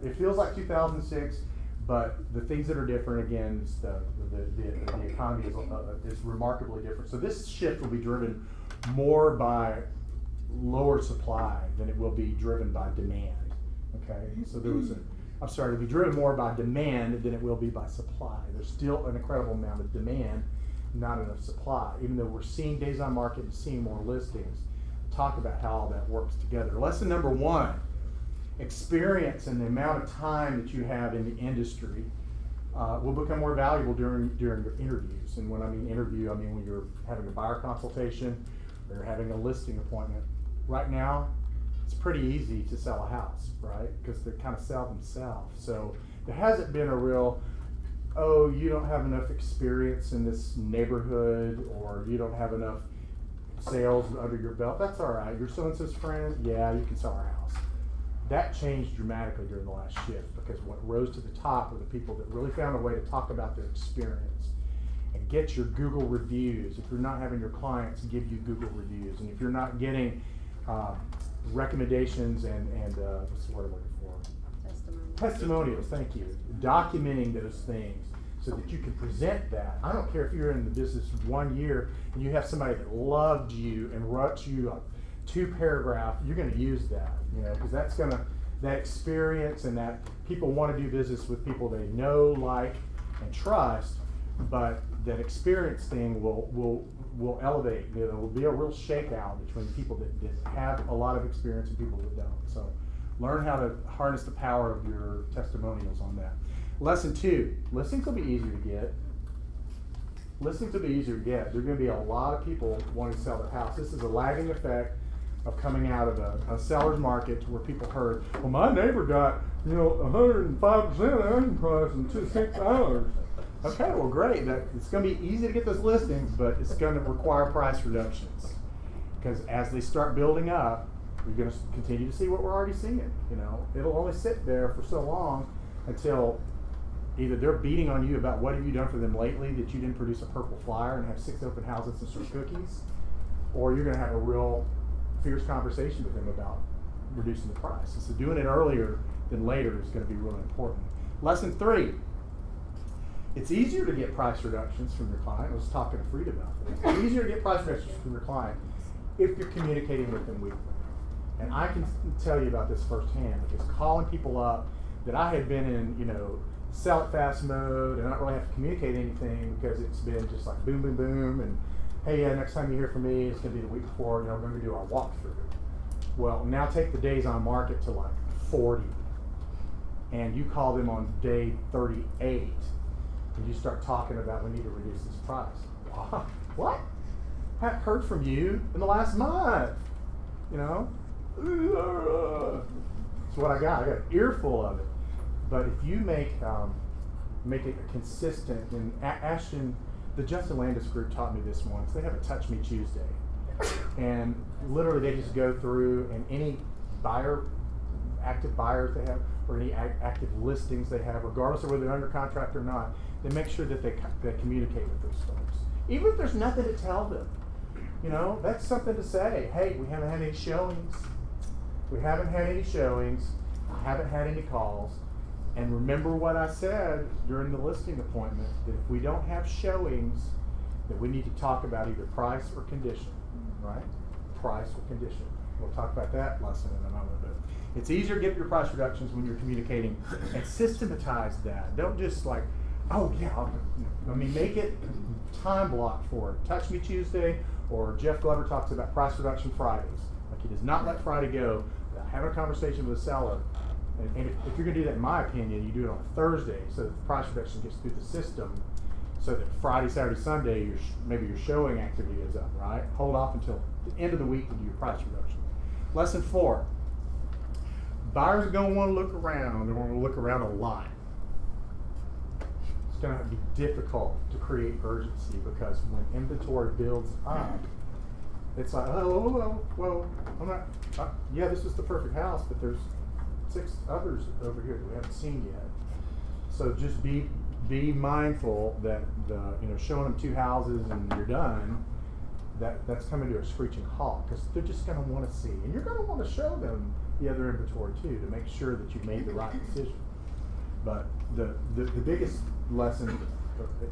it feels like 2006. But the things that are different, again, is the economy is remarkably different. So this shift will be driven more by lower supply than it will be driven by demand. Okay, so it'll be driven more by demand than it will be by supply. There's still an incredible amount of demand, not enough supply. Even though we're seeing days on market and seeing more listings, talk about how all that works together. Lesson number 1. Experience and the amount of time that you have in the industry will become more valuable during your interviews. And when I mean interview, I mean when you're having a buyer consultation or you're having a listing appointment. Right now, it's pretty easy to sell a house, right? Because they kind of sell themselves. So there hasn't been a real, oh, you don't have enough experience in this neighborhood, or you don't have enough sales under your belt. That's all right. You're so-and-so's friend. Yeah, you can sell our house. That changed dramatically during the last shift, because what rose to the top were the people that really found a way to talk about their experience and get your Google reviews. If you're not having your clients give you Google reviews, and if you're not getting recommendations and what's the word I'm looking for? Testimonials, thank you. Documenting those things so that you can present that. I don't care if you're in the business 1 year and you have somebody that loved you and wrote you a 2-paragraph, you're going to use that, because that experience, and that people want to do business with people they know, like, and trust. But that experience thing will elevate. There will be a real shakeout between people that have a lot of experience and people that don't. So learn how to harness the power of your testimonials on that. Lesson 2, listings will be easier to get. Listings will be easier to get. There are going to be a lot of people wanting to sell their house. This is a lagging effect of coming out of a seller's market, where people heard, well, my neighbor got 105% asking price in 6 hours. Okay, well, great. It's going to be easy to get those listings, but it's going to require price reductions, because as they start building up, you're going to continue to see what we're already seeing. It'll only sit there for so long until either they're beating on you about what have you done for them lately that you didn't produce a purple flyer and have 6 open houses and some cookies, or you're going to have a real fierce conversation with them about reducing the price. So doing it earlier than later is going to be really important. Lesson 3, it's easier to get price reductions from your client. I was talking to Frida about this. It's easier to get price reductions from your client if you're communicating with them weekly. And I can tell you about this firsthand, because calling people up that I had been in, sell it fast mode and not really have to communicate anything, because it's been just like boom, boom, boom, and hey, next time you hear from me, it's going to be the week before, we're going to do our walkthrough. Well, now take the days on market to like 40, and you call them on day 38, and you start talking about, we need to reduce this price. What? Haven't heard from you in the last month. That's what I got. I got an earful of it. But if you make it consistent, and Ashton, the Justin Landis group taught me this once. They have a Touch Me Tuesday, and literally they just go through, and any active buyers they have, or any active listings they have, regardless of whether they're under contract or not, they make sure that they communicate with those folks, even if there's nothing to tell them. That's something to say. Hey, we haven't had any showings. I haven't had any calls. And remember what I said during the listing appointment, that if we don't have showings, that we need to talk about either price or condition, right? Price or condition. We'll talk about that lesson in a moment. But it's easier to get your price reductions when you're communicating, and systematize that. Don't just like, oh yeah, make it time blocked for it. Touch Me Tuesday, or Jeff Glover talks about price reduction Fridays. Like, he does not let Friday go without having a conversation with a seller. And if you're going to do that, in my opinion, you do it on a Thursday, so that the price reduction gets through the system, so that Friday, Saturday, Sunday, maybe your showing activity is up, right? Hold off until the end of the week to do your price reduction. Lesson 4. Buyers are going to want to look around. They want to look around a lot. it's going to be difficult to create urgency, because when inventory builds up, it's like, well, I'm not, yeah, this is the perfect house, but there's 6 others over here that we haven't seen yet. So just be mindful that showing them 2 houses and you're done, that's coming to a screeching halt, because they're just going to want to see, and you're going to want to show them the other inventory too, to make sure that you've made the right decision. But the biggest lesson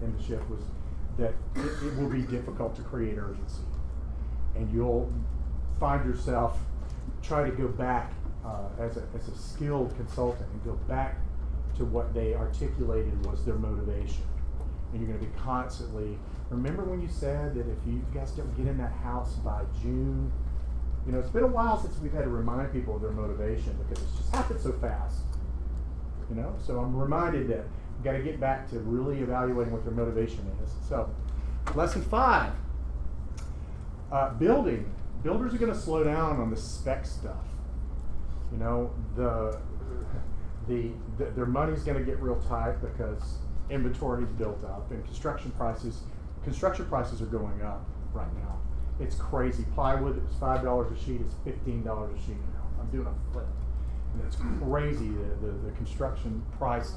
in the shift was that it will be difficult to create urgency, and you'll find yourself try to go back as a skilled consultant and go back to what they articulated was their motivation. And you're going to be constantly, remember when you said that if you guys don't get in that house by June, it's been a while since we've had to remind people of their motivation, because it's just happened so fast. So I'm reminded that we've got to get back to really evaluating what their motivation is. So, lesson 5, building. Builders are going to slow down on the spec stuff. Their money's going to get real tight because inventory's built up, and construction prices are going up right now. It's crazy. Plywood that was $5 a sheet is $15 a sheet now. I'm doing a flip. And it's crazy, the construction price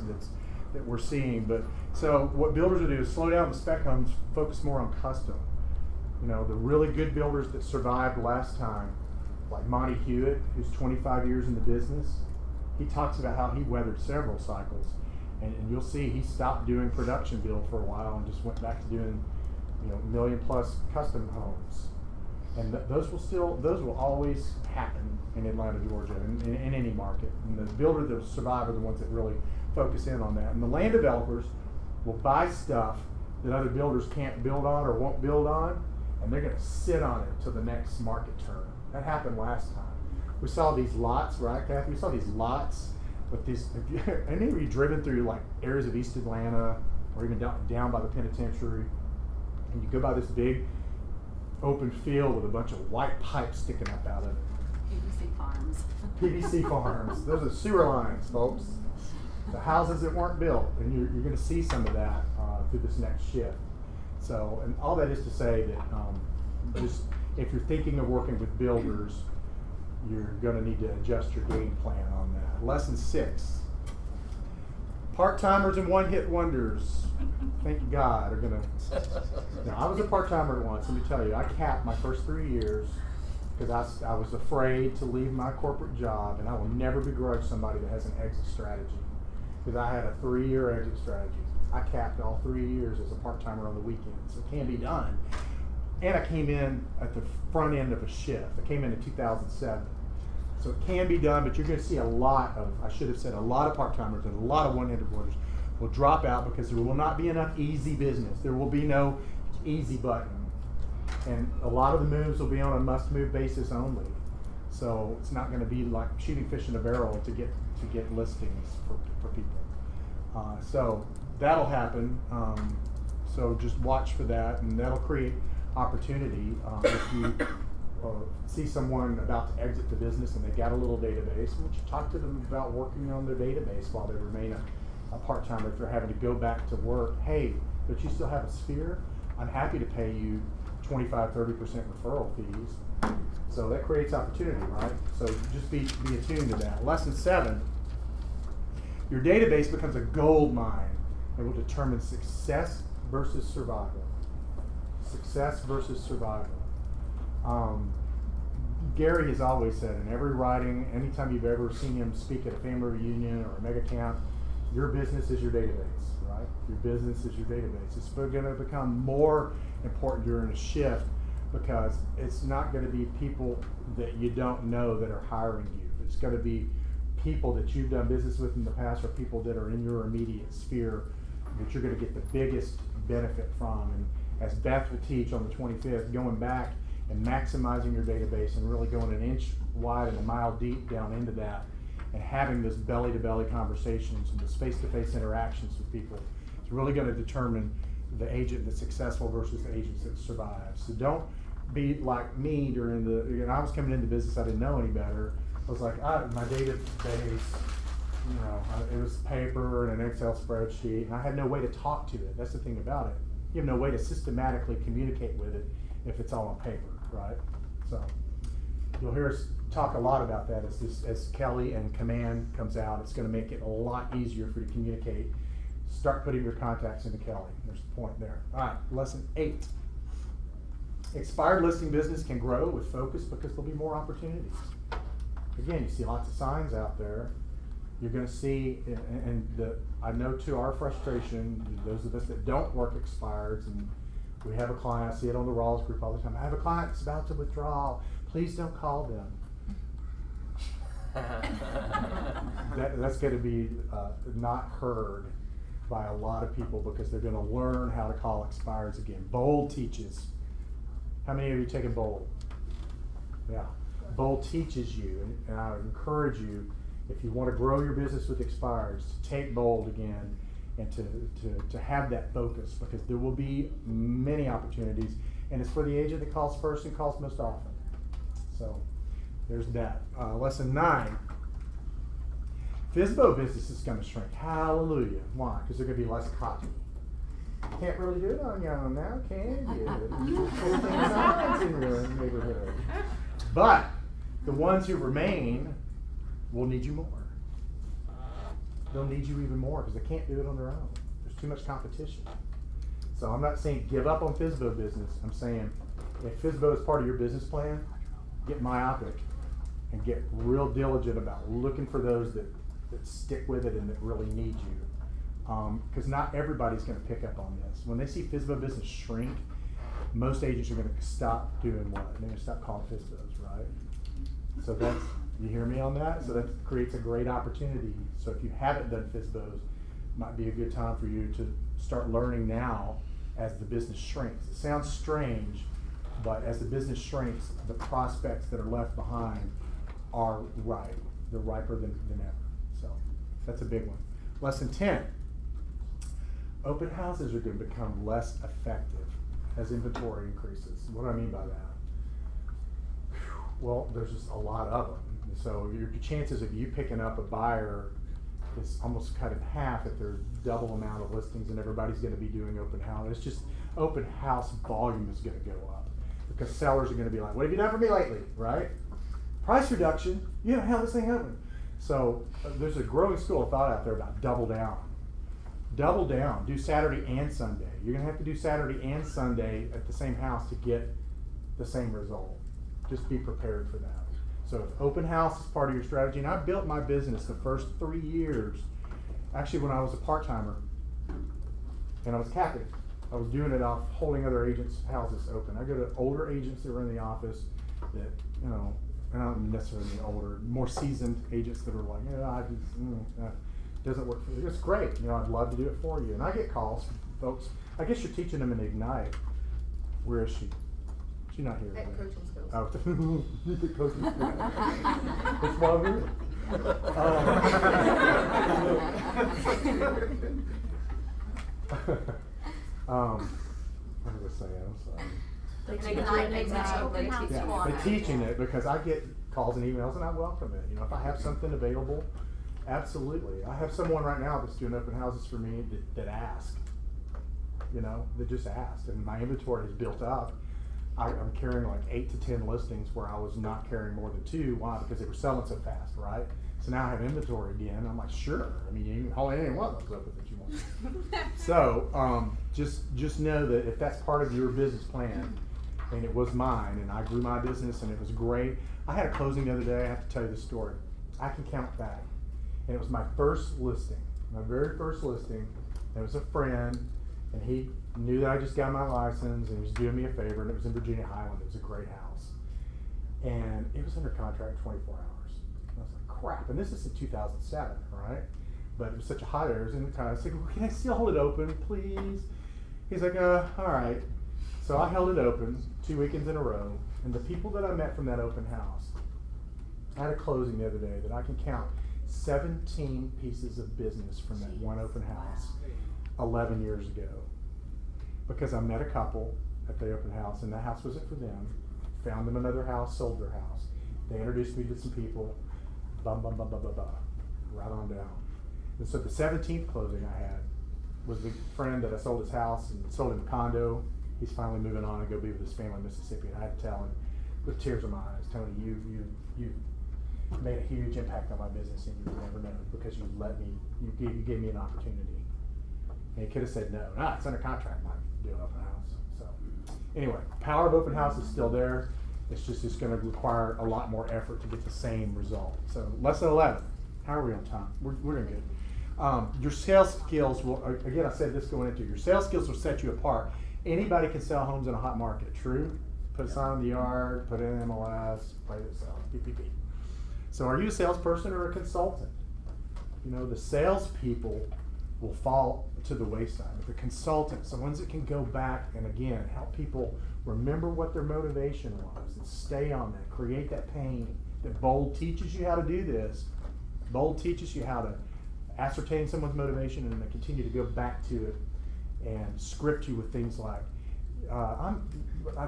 that we're seeing. But so what builders will do is slow down the spec homes, focus more on custom. The really good builders that survived last time, like Monty Hewitt, who's 25 years in the business, he talks about how he weathered several cycles. And you'll see he stopped doing production build for a while and just went back to doing $1 million+ custom homes. And those will always happen in Atlanta, Georgia, in any market. And the builders that survive are the ones that really focus in on that. And the land developers will buy stuff that other builders can't build on or won't build on, and they're going to sit on it until the next market turn. That happened last time. We saw these lots, right, Kathy? We saw these lots with these. Any of you driven through like areas of East Atlanta, or even down by the penitentiary, and you go by this big open field with a bunch of white pipes sticking up out of it. PVC farms. PVC farms. Those are sewer lines, folks. The houses that weren't built, and you're going to see some of that through this next shift. So, and all that is to say that just if you're thinking of working with builders, you're going to need to adjust your game plan on that. Lesson 6. Part-timers and one-hit wonders, thank God, are going to... Now, I was a part-timer once, let me tell you. I capped my first 3 years because I was afraid to leave my corporate job, and I will never begrudge somebody that has an exit strategy, because I had a 3-year exit strategy. I capped all 3 years as a part-timer on the weekends. It can be done. And I came in at the front end of a shift. I came in 2007. So it can be done, but you're going to see a lot of part-timers and a lot of one-handed wonders will drop out because there will not be enough easy business. There will be no easy button. And a lot of the moves will be on a must-move basis only. So it's not going to be like shooting fish in a barrel to get listings for people. So that'll happen. So just watch for that, and that'll create opportunity if you see someone about to exit the business and they got a little database. Would you talk to them about working on their database while they remain a part-timer if they're having to go back to work? Hey, but you still have a sphere? I'm happy to pay you 25-30% referral fees. So that creates opportunity, right? So just be attuned to that. Lesson 7, your database becomes a gold mine and will determine success versus survival. Success versus survival. Gary has always said in every writing, anytime you've ever seen him speak at a family reunion or a mega camp, your business is your database, right? Your business is your database. It's going to become more important during a shift because it's not going to be people that you don't know that are hiring you. It's going to be people that you've done business with in the past or people that are in your immediate sphere that you're going to get the biggest benefit from. And as Beth will teach on the 25th, going back and maximizing your database and really going an inch wide and a mile deep down into that and having this belly-to-belly conversations and this face-to-face interactions with people is really going to determine the agent that's successful versus the agent that survives. So don't be like me during I was coming into business, I didn't know any better. I was like, my database it was paper and an Excel spreadsheet, and I had no way to talk to it. That's the thing about it. You have no way to systematically communicate with it if it's all on paper, right? So you'll hear us talk a lot about that as Kelly and Command comes out. It's going to make it a lot easier for you to communicate. Start putting your contacts into Kelly. There's the point there. All right, lesson 8. Expired listing business can grow with focus because there'll be more opportunities. Again, you see lots of signs out there. You're going to see, I know to our frustration, those of us that don't work expireds, and we have a client, I see it on the Rawls group all the time. I have a client that's about to withdraw. Please don't call them. That's going to be not heard by a lot of people because they're going to learn how to call expireds again. Bold teaches. How many of you taken Bold? Yeah. Bold teaches you, and I would encourage you, if you want to grow your business with expireds, to take Bold again and to have that focus, because there will be many opportunities, and it's for the agent that calls first and calls most often. So there's that. Lesson 9. FSBO business is going to shrink. Hallelujah. Why? Because they're going to be less cocky. Can't really do it on your own now, can you? Signs in your neighborhood. But the ones who remain will need you more. They'll need you even more because they can't do it on their own. There's too much competition. So I'm not saying give up on FSBO business. I'm saying if FSBO is part of your business plan, get myopic and get real diligent about looking for those that stick with it and that really need you. Because not everybody's going to pick up on this. When they see FSBO business shrink, most agents are going to stop doing what? They're going to stop calling FSBOs, right? So that's, you hear me on that? So that creates a great opportunity. So if you haven't done FSBOs, it might be a good time for you to start learning now as the business shrinks. It sounds strange, but as the business shrinks, the prospects that are left behind are ripe. They're riper than ever. So that's a big one. Lesson 10. Open houses are going to become less effective as inventory increases. What do I mean by that? Well, there's just a lot of them. So your chances of you picking up a buyer is almost cut in half if there's double amount of listings and everybody's going to be doing open house. It's just open house volume is going to go up because sellers are going to be like, what have you done for me lately, right? Price reduction, you haven't held this thing open. So there's a growing school of thought out there about double down. Double down, do Saturday and Sunday. You're going to have to do Saturday and Sunday at the same house to get the same result. Just be prepared for that. So if open house is part of your strategy, and I built my business the first 3 years, actually when I was a part-timer, and I was captive. I was doing it off holding other agents' houses open. I go to older agents that were in the office that, you know, and not necessarily older, more seasoned agents that are like, yeah, I just, doesn't work for me. It's great, you know, I'd love to do it for you. And I get calls from folks. I guess you're teaching them in Ignite. Where is she? She's not here. At coaching skills. Oh, the coaching skills. It's why we're here. What did I say? I'm sorry. They're teaching it because I get calls and emails and I welcome it. You know, if I have something available, absolutely. I have someone right now that's doing open houses for me that ask. You know, that just asked, and my inventory has built up. I'm carrying like 8 to 10 listings where I was not carrying more than 2. Why? Because they were selling so fast, right? So now I have inventory again. I'm like, sure. I mean, you can haul any one of those open that you want. So just know that if that's part of your business plan, and it was mine, and I grew my business, and it was great. I had a closing the other day. I have to tell you the story. I can count back, and it was my first listing, my very first listing. It was a friend, and he knew that I just got my license, and he was doing me a favor, and it was in Virginia Highland. It was a great house, and it was under contract 24 hours. I was like, crap, and this is in 2007, right? But it was such a hot air, it was in the time. I said, well, can I still hold it open, please? He's like, all right. So I held it open 2 weekends in a row, and the people that I met from that open house, I had a closing the other day that I can count 17 pieces of business from that one open house 11 years ago. Because I met a couple at the open house, and the house wasn't for them. Found them another house, sold their house. They introduced me to some people. Bum, bum, bum, bum, bum, bum. right on down. And so the 17th closing I had was the friend that I sold his house and sold him a condo. He's finally moving on to go be with his family in Mississippi, and I had to tell him with tears in my eyes, Tony, you made a huge impact on my business, and you never know because you gave me an opportunity. And he could have said no. It's under contract, Mike, do an open house. So anyway, power of open house is still there. It's going to require a lot more effort to get the same result. So lesson 11. How are we on time? We're doing good. Your sales skills will, again, I said this going into, your sales skills will set you apart. Anybody can sell homes in a hot market, true? Put a sign in the yard, put it in MLS, play the sell, PPP. So are you a salesperson or a consultant? You know, the salespeople will fall to the wayside. But the consultants, the ones that can go back and again help people remember what their motivation was and stay on that, create that pain. That Bold teaches you how to do this. Bold teaches you how to ascertain someone's motivation and then continue to go back to it and script you with things like, I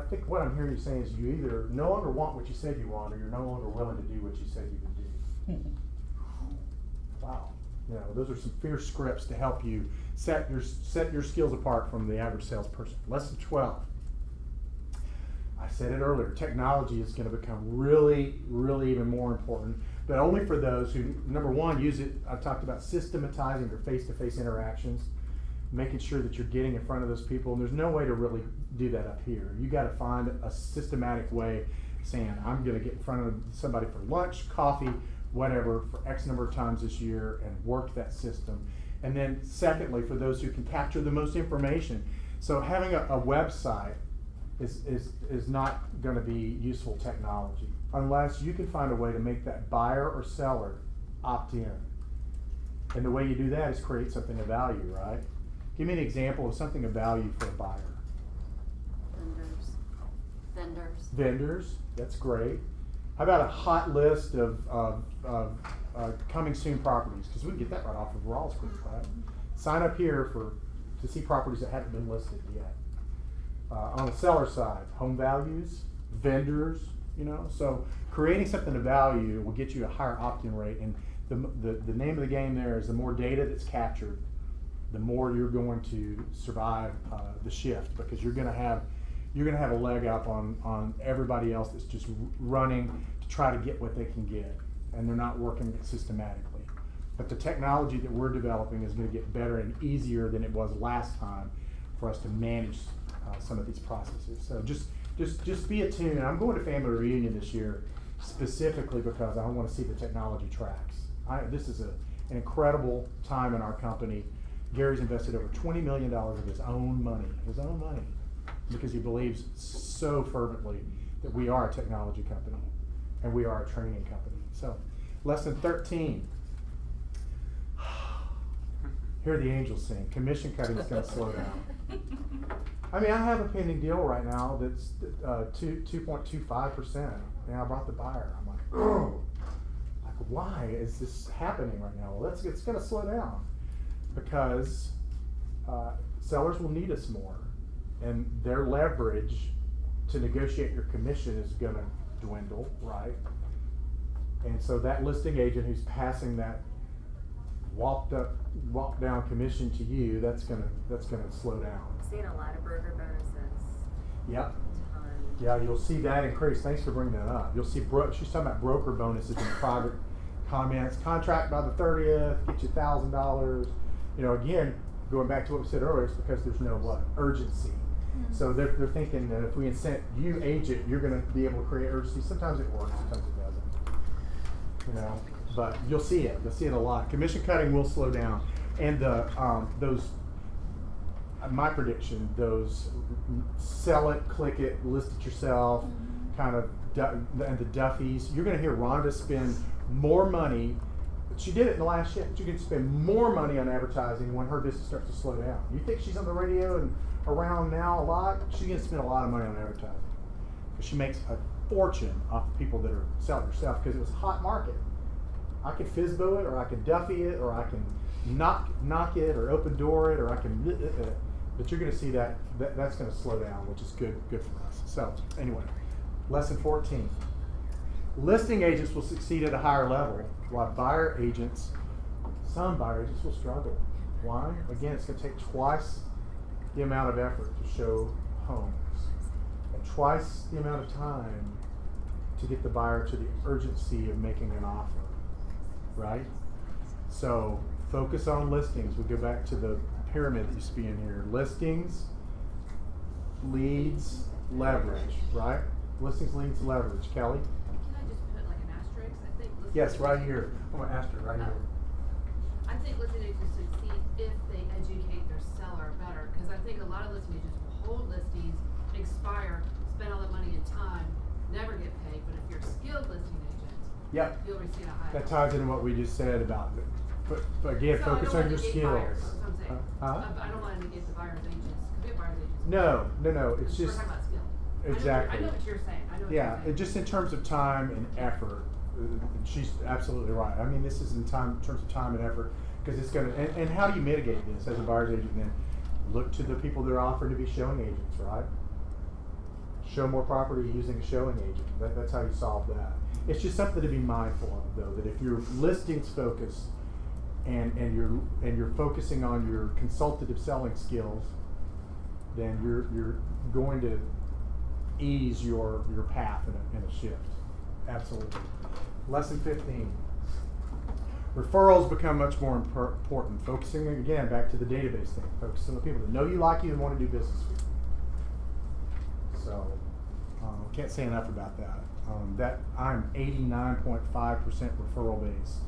think what I'm hearing you saying is you either no longer want what you said you want or you're no longer willing to do what you said you would do. Wow. You know, those are some fierce scripts to help you set your skills apart from the average salesperson. Lesson 12. I said it earlier, technology is going to become really, really even more important, but only for those who, number one, use it. I talked about systematizing your face-to-face interactions, making sure that you're getting in front of those people, and there's no way to really do that up here. You got to find a systematic way saying, I'm going to get in front of somebody for lunch, coffee, whatever, for X number of times this year and work that system. And then secondly, for those who can capture the most information. So having a website is not going to be useful technology unless you can find a way to make that buyer or seller opt in. And the way you do that is create something of value, right? Give me an example of something of value for a buyer. Vendors, that's great. How about a hot list of coming soon properties? Because we can get that right off of Rawls Group, right? Sign up here to see properties that haven't been listed yet. On the seller side, home values, vendors, you know. So creating something of value will get you a higher opt-in rate. And the name of the game there is the more data that's captured, the more you're going to survive the shift, because you're going to have a leg up on everybody else that's just running to try to get what they can get, and they're not working systematically. But the technology that we're developing is going to get better and easier than it was last time for us to manage some of these processes. So just be attuned. I'm going to family reunion this year specifically because I want to see the technology tracks. This is an incredible time in our company. Gary's invested over $20 million of his own money, because he believes so fervently that we are a technology company and we are a training company. So, lesson 13. Hear the angels sing. Commission cutting is going to slow down. I mean, I have a pending deal right now that's 2.25%, and I brought the buyer. I'm like, oh, why is this happening right now? Well, it's going to slow down because sellers will need us more, and their leverage to negotiate your commission is going to dwindle, right? And so that listing agent who's passing that walked down commission to you, that's gonna slow down. Seeing a lot of broker bonuses. Yep. Yeah, you'll see that increase. Thanks for bringing that up. You'll see she's talking about broker bonuses in private comments. Contract by the 30th, get you $1,000. You know, again, going back to what we said earlier, it's because there's no urgency. Mm-hmm. So they're thinking that if we incent you agent, you're going to be able to create urgency. Sometimes it works, sometimes it doesn't. You know, but you'll see it. You'll see it a lot. Commission cutting will slow down, and those. My prediction: those sell it, click it, list it yourself, kind of, and the Duffies. You're going to hear Rhonda spend more money. She did it in the last shift. She can spend more money on advertising when her business starts to slow down. You think she's on the radio and around now a lot? She's going to spend a lot of money on advertising because she makes a fortune off the people that are selling herself, because it was a hot market. I could Fizbo it, or I could Duffy it, or I can knock it, or open door it, or I can. But you're going to see that's going to slow down, which is good for us. So anyway, lesson 14. Listing agents will succeed at a higher level, while buyer agents Some buyer agents will struggle. Why? Again, it's going to take twice the amount of effort to show homes and twice the amount of time to get the buyer to the urgency of making an offer, right? So focus on listings. We go back to the pyramid that used to be in here. Listings, leads, leverage, right? Listings, leads, leverage. Kelly? Can I just put like an asterisk? I think listing Yes, right agents- here. I'm going to ask her right here. I think listing agents succeed if they educate their seller better, because I think a lot of listing agents will hold listings, expire, spend all the money and time, never get paid. But if you're a skilled listing agent, Yep. you'll receive a high. That ties into what we just said about it. But again, So focus on your skills. That's what I'm saying. Huh? I don't want to negate the buyer's agents, because we have buyer's agents. No. It's We're just talking about skill. exactly. I know what you're saying. I know what Yeah, you're saying. just in terms of time and effort, she's absolutely right. I mean, this is in terms of time and effort, because it's going to. And how do you mitigate this as a buyer's agent? Then look to the people that are offered to be showing agents, right? Show more property using a showing agent. That's how you solve that. It's just something to be mindful of, though, that if your listings focus and you're focusing on your consultative selling skills, then you're going to ease your path in a shift. Absolutely. Lesson 15. Referrals become much more important. Focusing again back to the database thing. Focusing on the people that know you, like you, and want to do business with you. So can't say enough about that. That I'm 89.5% referral base,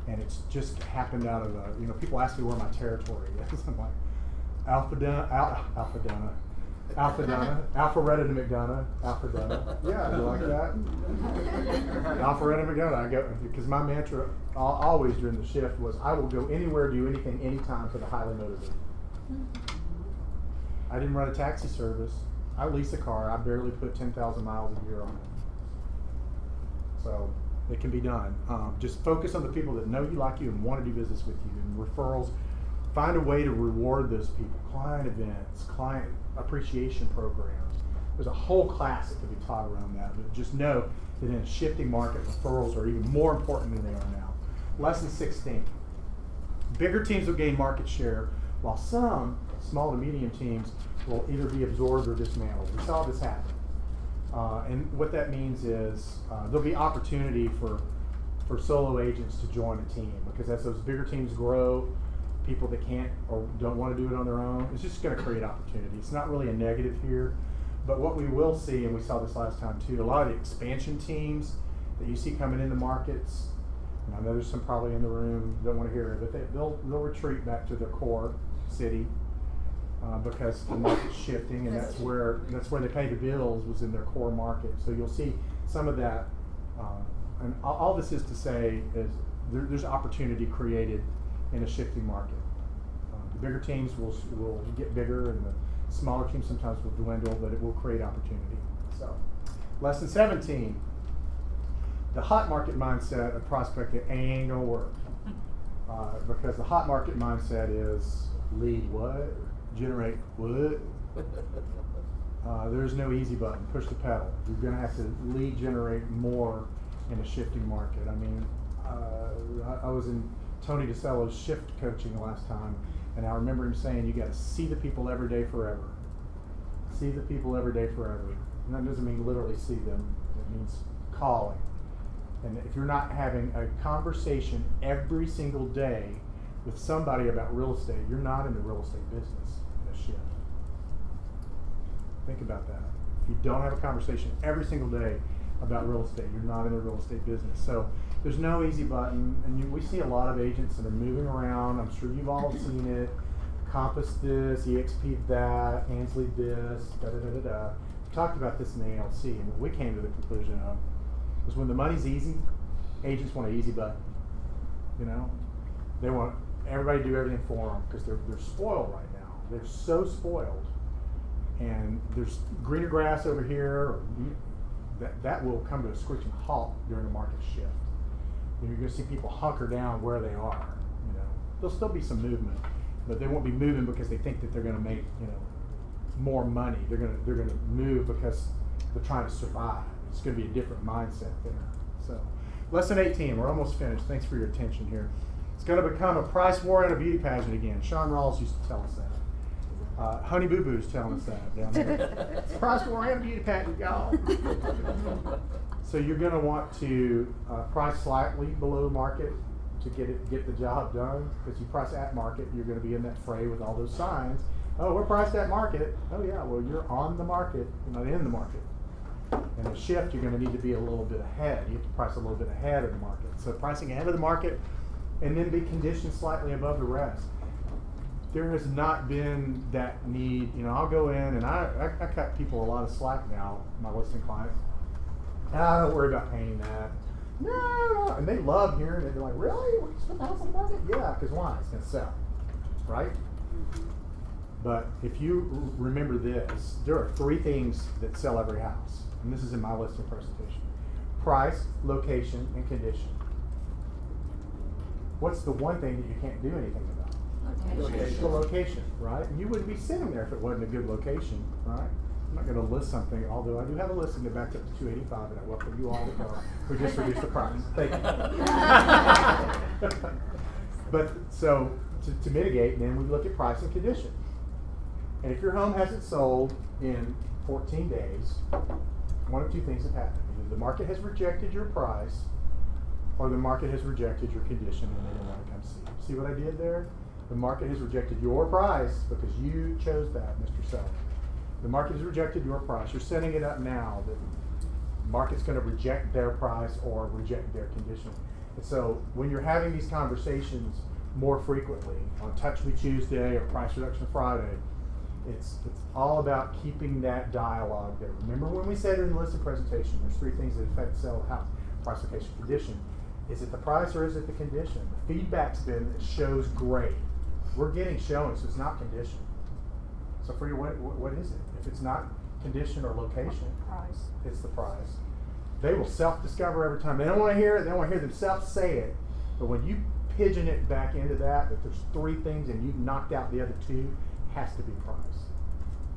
and it's just happened out of people ask me where my territory is. I'm like Alpharetta to McDonough, Alpharetta. Yeah, you like that? Alpharetta McDonough. I go because my mantra always during the shift was I will go anywhere, do anything, anytime for the highly motivated. I didn't run a taxi service. I lease a car. I barely put 10,000 miles a year on it. So it can be done. Just focus on the people that know you, like you, and want to do business with you. And referrals, find a way to reward those people. Client events, client appreciation programs. There's a whole class that could be taught around that. But just know that in a shifting market, referrals are even more important than they are now. Lesson 16. Bigger teams will gain market share, while some small to medium teams will either be absorbed or dismantled. We saw this happen. And what that means is there'll be opportunity for solo agents to join a team, because as those bigger teams grow, people that can't or don't want to do it on their own, it's just going to create opportunity. It's not really a negative here, but what we will see, and we saw this last time too, a lot of the expansion teams that you see coming into markets, and I know there's some probably in the room don't want to hear it, but they'll retreat back to their core city. Because the market's shifting, and that's where they pay the bills, was in their core market. So you'll see some of that, and all this is to say is there's opportunity created in a shifting market. The bigger teams will get bigger, and the smaller teams sometimes will dwindle, but it will create opportunity. So, lesson 17: the hot market mindset of prospecting ain't gonna work, because the hot market mindset is lead what? Generate what? There's no easy button. Push the pedal. You're going to have to lead generate more in a shifting market. I mean, I was in Tony DeCello's shift coaching last time, and I remember him saying you got to see the people every day forever. See the people every day forever. And that doesn't mean literally see them. It means calling. And if you're not having a conversation every single day with somebody about real estate, you're not in the real estate business in a shift. Think about that. If you don't have a conversation every single day about real estate, you're not in the real estate business. So there's no easy button, and we see a lot of agents that are moving around. I'm sure you've all seen it. Compass this, EXP that, Ansley this, da-da-da-da-da. We talked about this in the ALC, and what we came to the conclusion of was when the money's easy, agents want an easy button. You know? They want everybody to do everything for them because they're spoiled right now. They're so spoiled, and there's greener grass over here. That will come to a screeching halt during a market shift. You're going to see people hunker down where they are. You know, there'll still be some movement, but they won't be moving because they think that they're going to make more money. They're going to move because they're trying to survive. It's going to be a different mindset there. So, lesson 18. We're almost finished. Thanks for your attention here. It's going to become a price war and a beauty pageant again. Sean Rawls used to tell us that. Honey Boo Boo's telling us that down there. Price war and a beauty pageant, y'all. So you're going to want to price slightly below market to get the job done. Because you price at market, you're going to be in that fray with all those signs. Oh, we're priced at market. Oh yeah, well you're on the market, you're not in the market. And the shift, you're going to need to be a little bit ahead. You have to price a little bit ahead of the market. So pricing ahead of the market, and then be conditioned slightly above the rest. There has not been that need. You know, I'll go in and I cut people a lot of slack now, my listing clients. Don't worry about paying that. No, and they love hearing it. They're like, really? We're just put the house on the market? Yeah, because why? It's going to sell, right? But if you remember this, there are 3 things that sell every house. And this is in my listing presentation. Price, location, and condition. What's the one thing that you can't do anything about? Location. The location, right? And you wouldn't be sitting there if it wasn't a good location, right? I'm not going to list something, although I do have a listing that backed up to 285, and I welcome you all to go. We just reduced the price. Thank you. But so to mitigate, then we look at price and condition. And if your home hasn't sold in 14 days, one of 2 things have happened. Either the market has rejected your price, or the market has rejected your condition and they don't want to come see you. See what I did there? The market has rejected your price because you chose that, Mr. Seller. The market has rejected your price. You're setting it up now that the market's going to reject their price or reject their condition. And so when you're having these conversations more frequently on Touch Me Tuesday or Price Reduction Friday, it's all about keeping that dialogue there. Remember when we said in the listing presentation, there's 3 things that affect the sale of the house: price, location, condition. Is it the price or is it the condition? The feedback's been that shows great. We're getting showing, so it's not condition. So for you, what is it? If it's not condition or location, Price. It's the price. They will self-discover every time. They don't want to hear it. They don't want to hear themselves say it. But when you pigeon it back into that there's 3 things and you've knocked out the other 2, has to be price.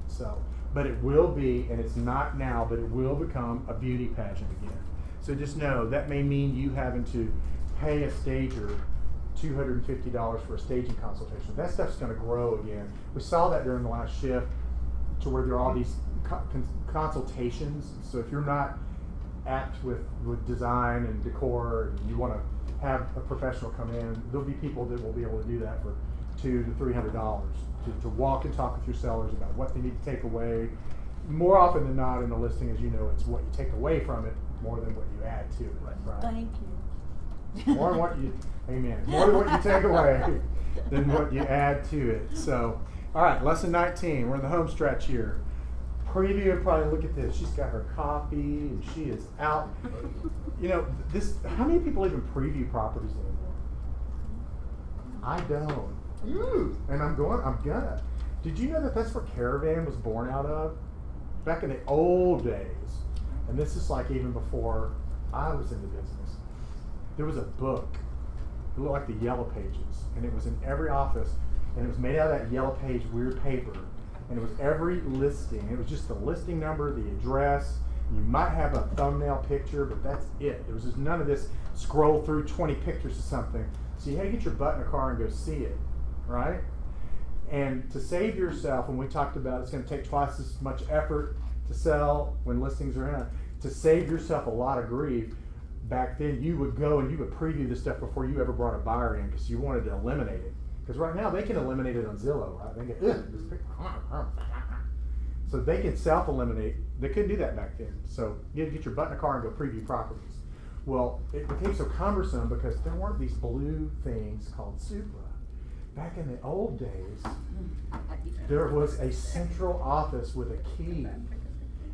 So, but it will be, and it's not now, but it will become a beauty pageant again. So just know that may mean you having to pay a stager $250 for a staging consultation. That stuff's going to grow again. We saw that during the last shift, to where there are all these consultations. So if you're not apt with design and decor, and you want to have a professional come in, there'll be people that will be able to do that for $200 to $300 to walk and talk with your sellers about what they need to take away. More often than not in the listing, as you know, it's what you take away from it more than what you add to it. Right? Thank you. More than what you, amen. More than what you take away than what you add to it. So, all right, lesson 19. We're in the home stretch here. Preview, and probably look at this. She's got her coffee and she is out. You know, this. How many people even preview properties anymore? I don't. And I'm gonna. Did you know that that's where Caravan was born out of? Back in the old days. And this is like even before I was in the business. There was a book. It looked like the Yellow Pages. And it was in every office. And it was made out of that Yellow Page weird paper. And it was every listing. It was just the listing number, the address. You might have a thumbnail picture, but that's it. There was just none of this scroll through 20 pictures of something. So you had to get your butt in a car and go see it, right? And to save yourself, when we talked about it's going to take twice as much effort to sell when listings are in, to save yourself a lot of grief, back then you would go and you would preview this stuff before you ever brought a buyer in because you wanted to eliminate it. Because right now they can eliminate it on Zillow, right? They get, this picture. So they can self-eliminate. They couldn't do that back then. So you had to get your butt in a car and go preview properties. Well, it became so cumbersome because there weren't these blue things called Supra. Back in the old days, there was a central office with a key,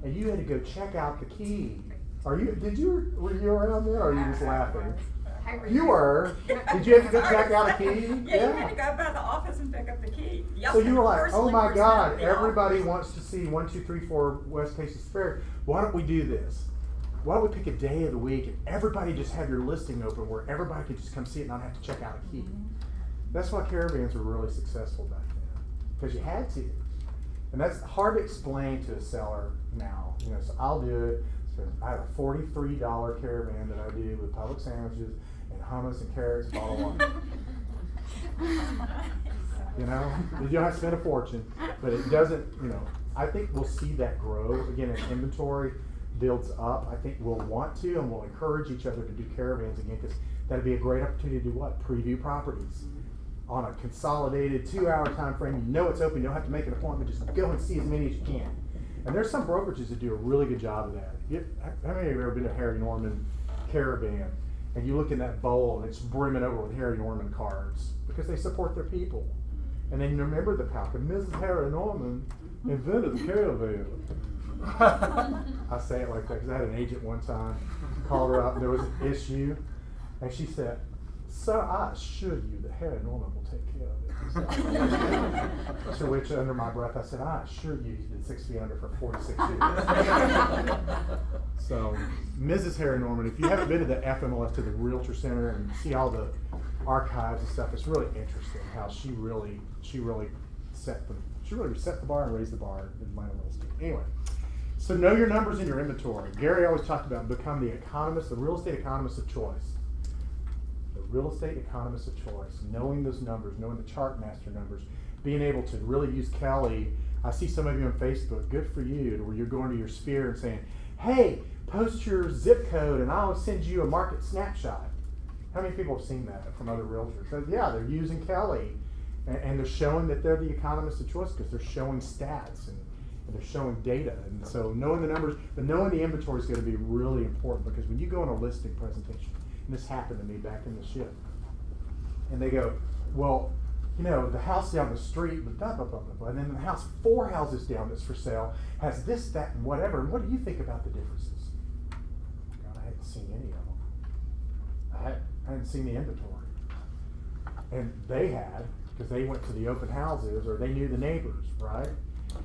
and you had to go check out the key. Were you around there, or are you just laughing? You were. Did you have to go check out a key? Yeah, you had to go by the office and pick up the key. Yep. So you were like, oh my God, everybody wants to see 1, 2, 3, 4 West Texas Fair. Why don't we do this? Why don't we pick a day of the week and everybody just have your listing open where everybody could just come see it and not have to check out a key? That's why caravans were really successful back then, because you had to. And that's hard to explain to a seller now. You know, so I'll do it. So I have a $43 caravan that I do with public sandwiches and hummus and carrots and bottled water. You know, you don't have to spend a fortune, but it doesn't, you know, I think we'll see that grow. Again, as inventory builds up, I think we'll want to and we'll encourage each other to do caravans again, because that'd be a great opportunity to do what? Preview properties on a consolidated 2-hour time frame. You know it's open, you don't have to make an appointment, just go and see as many as you can. And there's some brokerages that do a really good job of that. How many of you have ever been to Harry Norman caravan and you look in that bowl and it's brimming over with Harry Norman cards because they support their people. And then you remember the packet. Mrs. Harry Norman invented the caravan. I say it like that because I had an agent one time, called her up, and there was an issue, and she said, "Sir, I assure you that Harry Norman will take care of it." To which, under my breath, I said, "I assure you he's been 6 feet under for 46 years." So, Mrs. Harry Norman, if you haven't been to the FMLS, to the Realtor Center, and see all the archives and stuff, it's really interesting how she really set the bar and raised the bar in Atlanta real estate. Anyway, so know your numbers in your inventory. Gary always talked about become the economist, the real estate economist of choice. The real estate economist of choice, knowing those numbers, knowing the chart master numbers, being able to really use Kelly. I see some of you on Facebook, good for you, to where you're going to your sphere and saying, "Hey, post your zip code and I'll send you a market snapshot." How many people have seen that from other realtors? So yeah, they're using Kelly and they're showing that they're the economist of choice because they're showing stats and they're showing data. And so knowing the numbers, but knowing the inventory is going to be really important, because when you go on a listing presentation, and this happened to me back in the ship, and they go, "Well, you know, the house down the street, but blah, blah, blah, blah, blah. And then the house 4 houses down that's for sale has this, that, and whatever. And what do you think about the differences?" God, I hadn't seen any of them. I hadn't seen the inventory. And they had, because they went to the open houses, or they knew the neighbors, right?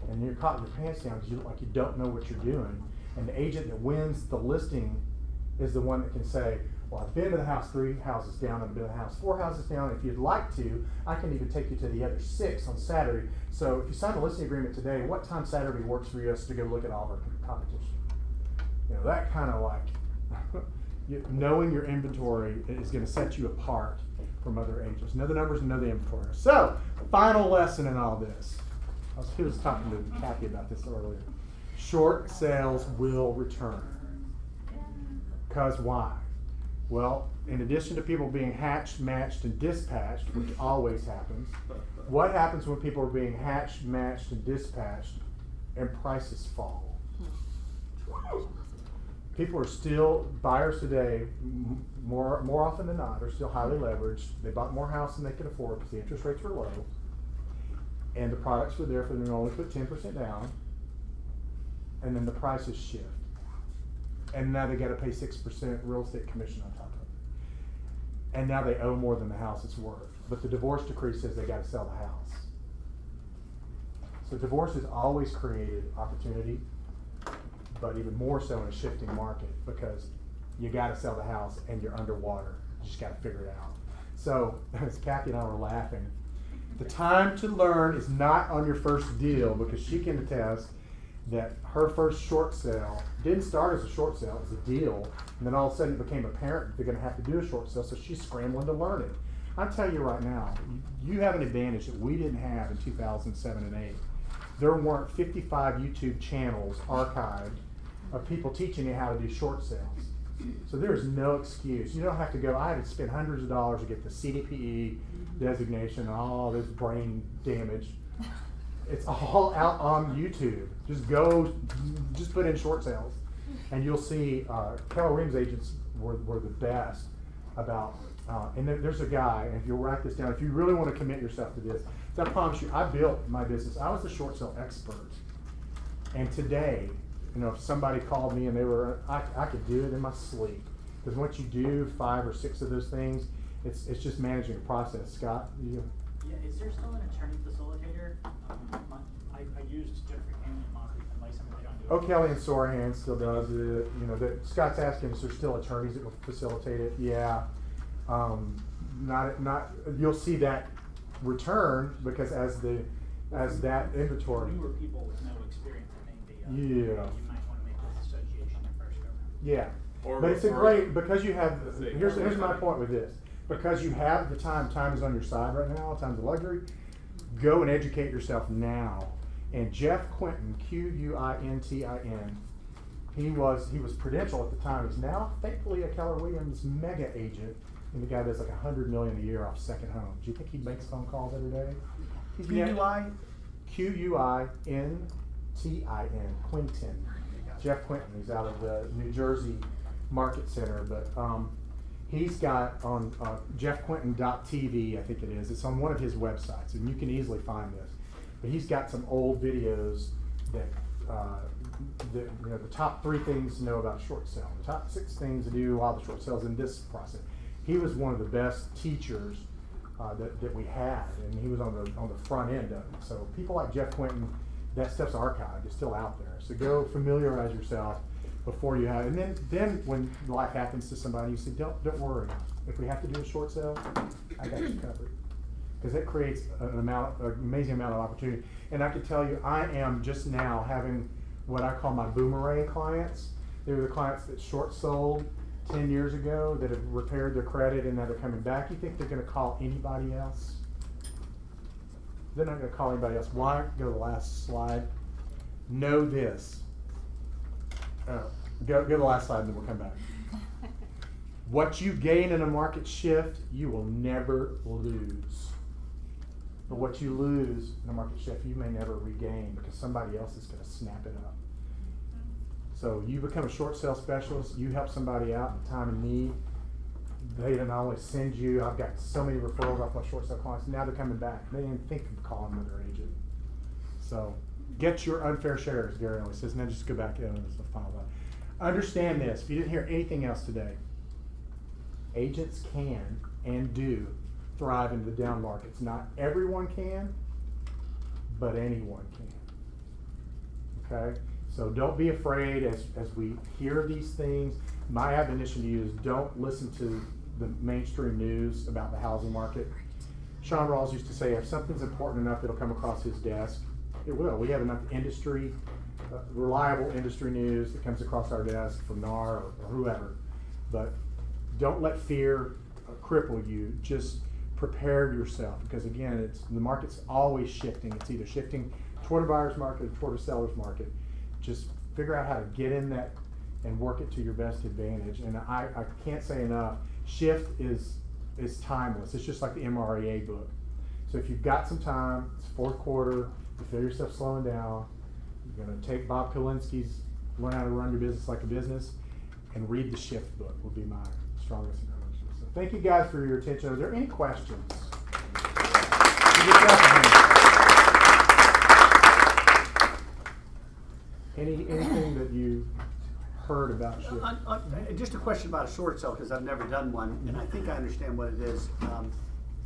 And you're caught with your pants down because you look like you don't know what you're doing. And the agent that wins the listing is the one that can say, "Well, I've been to the house 3 houses down, I've been to the house 4 houses down. If you'd like to, I can even take you to the other 6 on Saturday. So if you sign a listing agreement today, what time Saturday works for us to go look at all of our competition?" You know, that kind of like, knowing your inventory is going to set you apart from other agents. Know the numbers and know the inventory. So, final lesson in all this. I was talking to Kathy about this earlier. Short sales will return. Because why? Well, in addition to people being hatched, matched, and dispatched, which always happens, what happens when people are being hatched, matched, and dispatched and prices fall? People are still, buyers today, more often than not, are still highly leveraged. They bought more house than they could afford because the interest rates were low. And the products were there for them to only put 10% down. And then the prices shift. And now they got to pay 6% real estate commission on top of it. And now they owe more than the house is worth. But the divorce decree says they got to sell the house. So divorce has always created opportunity, but even more so in a shifting market, because you got to sell the house and you're underwater. You just got to figure it out. So as Kathy and I were laughing, the time to learn is not on your first deal, because she can attest that her first short sale didn't start as a short sale, it was a deal, and then all of a sudden it became apparent that they're going to have to do a short sale, so she's scrambling to learn it. I'll tell you right now, you have an advantage that we didn't have in 2007 and 8. There weren't 55 YouTube channels archived of people teaching you how to do short sales. So there is no excuse. You don't have to go, I had to spend hundreds of dollars to get the CDPE designation and all this brain damage. It's all out on YouTube. Just put in short sales. And you'll see Keller Williams agents were the best about, and there's a guy, and if you'll write this down, if you really want to commit yourself to this, so I promise you, I built my business. I was a short sale expert. And today, you know, if somebody called me and they were, I could do it in my sleep. Because once you do 5 or 6 of those things, it's just managing a process. Scott, you? Yeah, is there still an attorney facilitator? I used Jeffrey Hanley and Mosley and Lyson, but they don't do it. O'Kelly and Sorahan still does it. You know, Scott's asking, is there still attorneys that will facilitate it? Yeah. You'll see that return, because as that inventory. Newer people with no experience, I think yeah. You might want to make this association your first go. Yeah. But it's a great, because you have, here's my point with this. because you have the time is on your side right now, time's a luxury, go and educate yourself now. And Jeff Quintin, Quintin, he was Prudential at the time. He's now thankfully a Keller Williams mega agent, and the guy does like $100 million a year off second homes. Do you think he makes phone calls every day? Quintin, Quintin. Jeff Quintin. He's out of the New Jersey Market Center, but he's got on jeffquintin.tv, I think it is. It's on one of his websites, and you can easily find this. But he's got some old videos that, you know, the top 3 things to know about short selling, the top 6 things to do while the short sales in this process. He was one of the best teachers that we had, and he was on the front end of it. So people like Jeff Quintin, that stuff's archived. It's still out there. So go familiarize yourself before you have, and then when life happens to somebody, you say, don't worry. If we have to do a short sale, I got you covered. Because it creates an amazing amount of opportunity. And I can tell you, I am just now having what I call my boomerang clients. They were the clients that short sold 10 years ago that have repaired their credit and now they're coming back. You think they're going to call anybody else? They're not going to call anybody else. Why? Go to the last slide. Know this. Go to the last slide and then we'll come back. What you gain in a market shift, you will never lose. But what you lose in a market shift, you may never regain because somebody else is going to snap it up. So you become a short sale specialist, you help somebody out in time of need. They not only send you, I've got so many referrals off my short sale clients, now they're coming back. They didn't think of calling another agent. So get your unfair share, as Gary always says, and then just go back in and just follow that. Understand this, if you didn't hear anything else today, agents can and do thrive in the down markets. Not everyone can, but anyone can. Okay? So don't be afraid as we hear these things. My admonition to you is don't listen to the mainstream news about the housing market. Sean Rawls used to say if something's important enough, it'll come across his desk. It will. We have enough industry, reliable industry news that comes across our desk from NAR or whoever. But don't let fear cripple you. Just prepare yourself because again, the market's always shifting. It's either shifting toward a buyer's market or toward a seller's market. Just figure out how to get in that and work it to your best advantage. And I can't say enough, shift is timeless. It's just like the MREA book. So if you've got some time, it's fourth quarter, you feel yourself slowing down, you're gonna take Bob Kalinski's Learn How to Run Your Business Like a Business and read the Shift book would be my strongest encouragement. So thank you guys for your attention. Are there any questions? Anything that you heard about shift? Just a question about a short sale because I've never done one, and I think I understand what it is.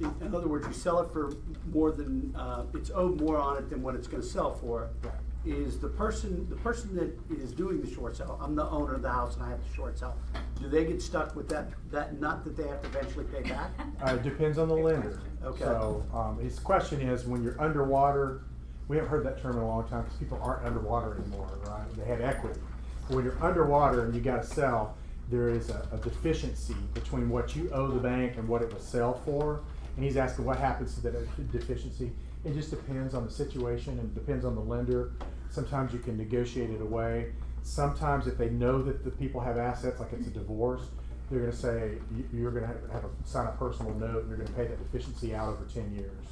In other words, you sell it for more than it's owed more on it than what it's going to sell for. Right. Is the person that is doing the short sale? I'm the owner of the house and I have the short sale. Do they get stuck with that nut that they have to eventually pay back? It depends on the lender. Okay. So his question is when you're underwater. We haven't heard that term in a long time because people aren't underwater anymore, right? They have equity. But when you're underwater and you got to sell, there is a deficiency between what you owe the bank and what it was sell for. And he's asking what happens to that deficiency. It just depends on the situation and depends on the lender. Sometimes you can negotiate it away. Sometimes if they know that the people have assets, like it's a divorce, they're going to say you're going to sign a personal note and you're going to pay that deficiency out over 10 years.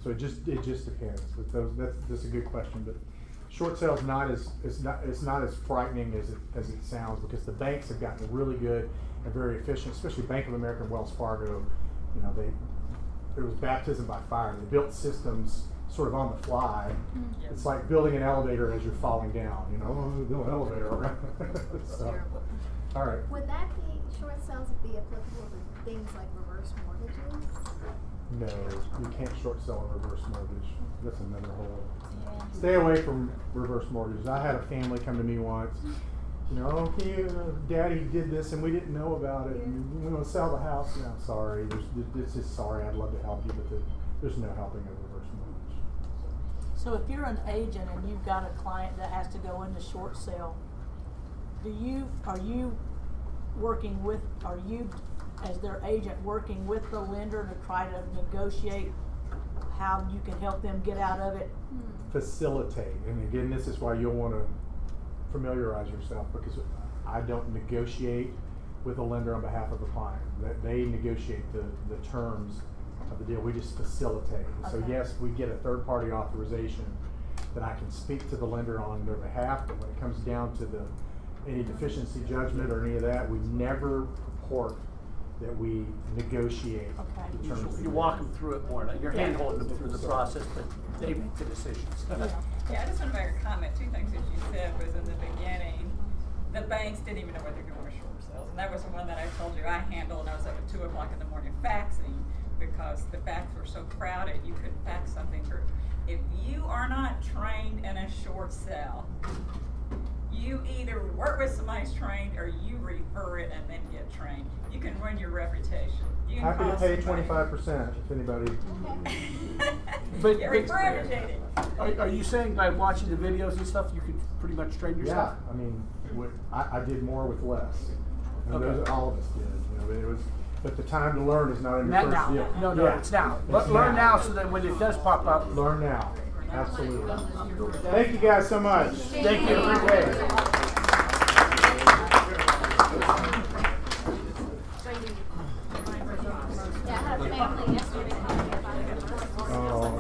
So it just depends. But that's a good question. But short sales it's not as frightening as it sounds because the banks have gotten really good and very efficient, especially Bank of America and Wells Fargo. You know, it was baptism by fire. They built systems sort of on the fly. Yes. It's like building an elevator as you're falling down. You know, build an elevator. So, all right. Would that be short sales be applicable to things like reverse mortgages? No, you can't short sell a reverse mortgage. That's another whole. Yeah. Stay away from reverse mortgages. I had a family come to me once. You know, Daddy did this and we didn't know about it. And we want to sell the house. No, sorry. This is sorry. I'd love to help you, but there's no helping a reverse mortgage. So if you're an agent and you've got a client that has to go into short sale, are you as their agent working with the lender to try to negotiate how you can help them get out of it? Facilitate, and again, this is why you'll want to familiarize yourself, because I don't negotiate with a lender on behalf of a client. That they negotiate the terms of the deal. We just facilitate. So Okay. yes, we get a third-party authorization that I can speak to the lender on their behalf, but when it comes down to any deficiency judgment or any of that, we never purport that we negotiate Okay. the terms of the You deal. walk them through it more, like you're hand-holding them through the process, but they make the decisions. Yeah, I just want to make a comment. Two things that you said was in the beginning, the banks didn't even know what they're doing with short sales. And that was the one that I told you I handled, and I was up at 2 o'clock in the morning faxing because the fax were so crowded you couldn't fax something through. If you are not trained in a short sale, you either work with somebody's trained or you refer it and then get trained. You can ruin your reputation. You can Happy to call pay somebody. 25% if anybody. But, Get regurgitated. are you saying by watching the videos and stuff, you could pretty much train yourself? Yeah, I mean, I did more with less. And Okay. those, all of us did. You know, it was, but the time to learn is not in your Not first now. deal. No, Yeah. it's now. It's Learn now so that when it does pop up. Learn now. Absolutely. Thank you guys so much. Thank you. Okay. Yeah, I had a family yesterday. Oh,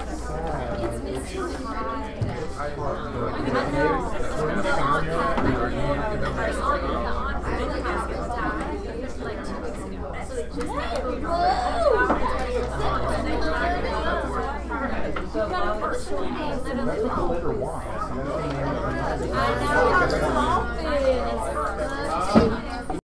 That's what the lender wants.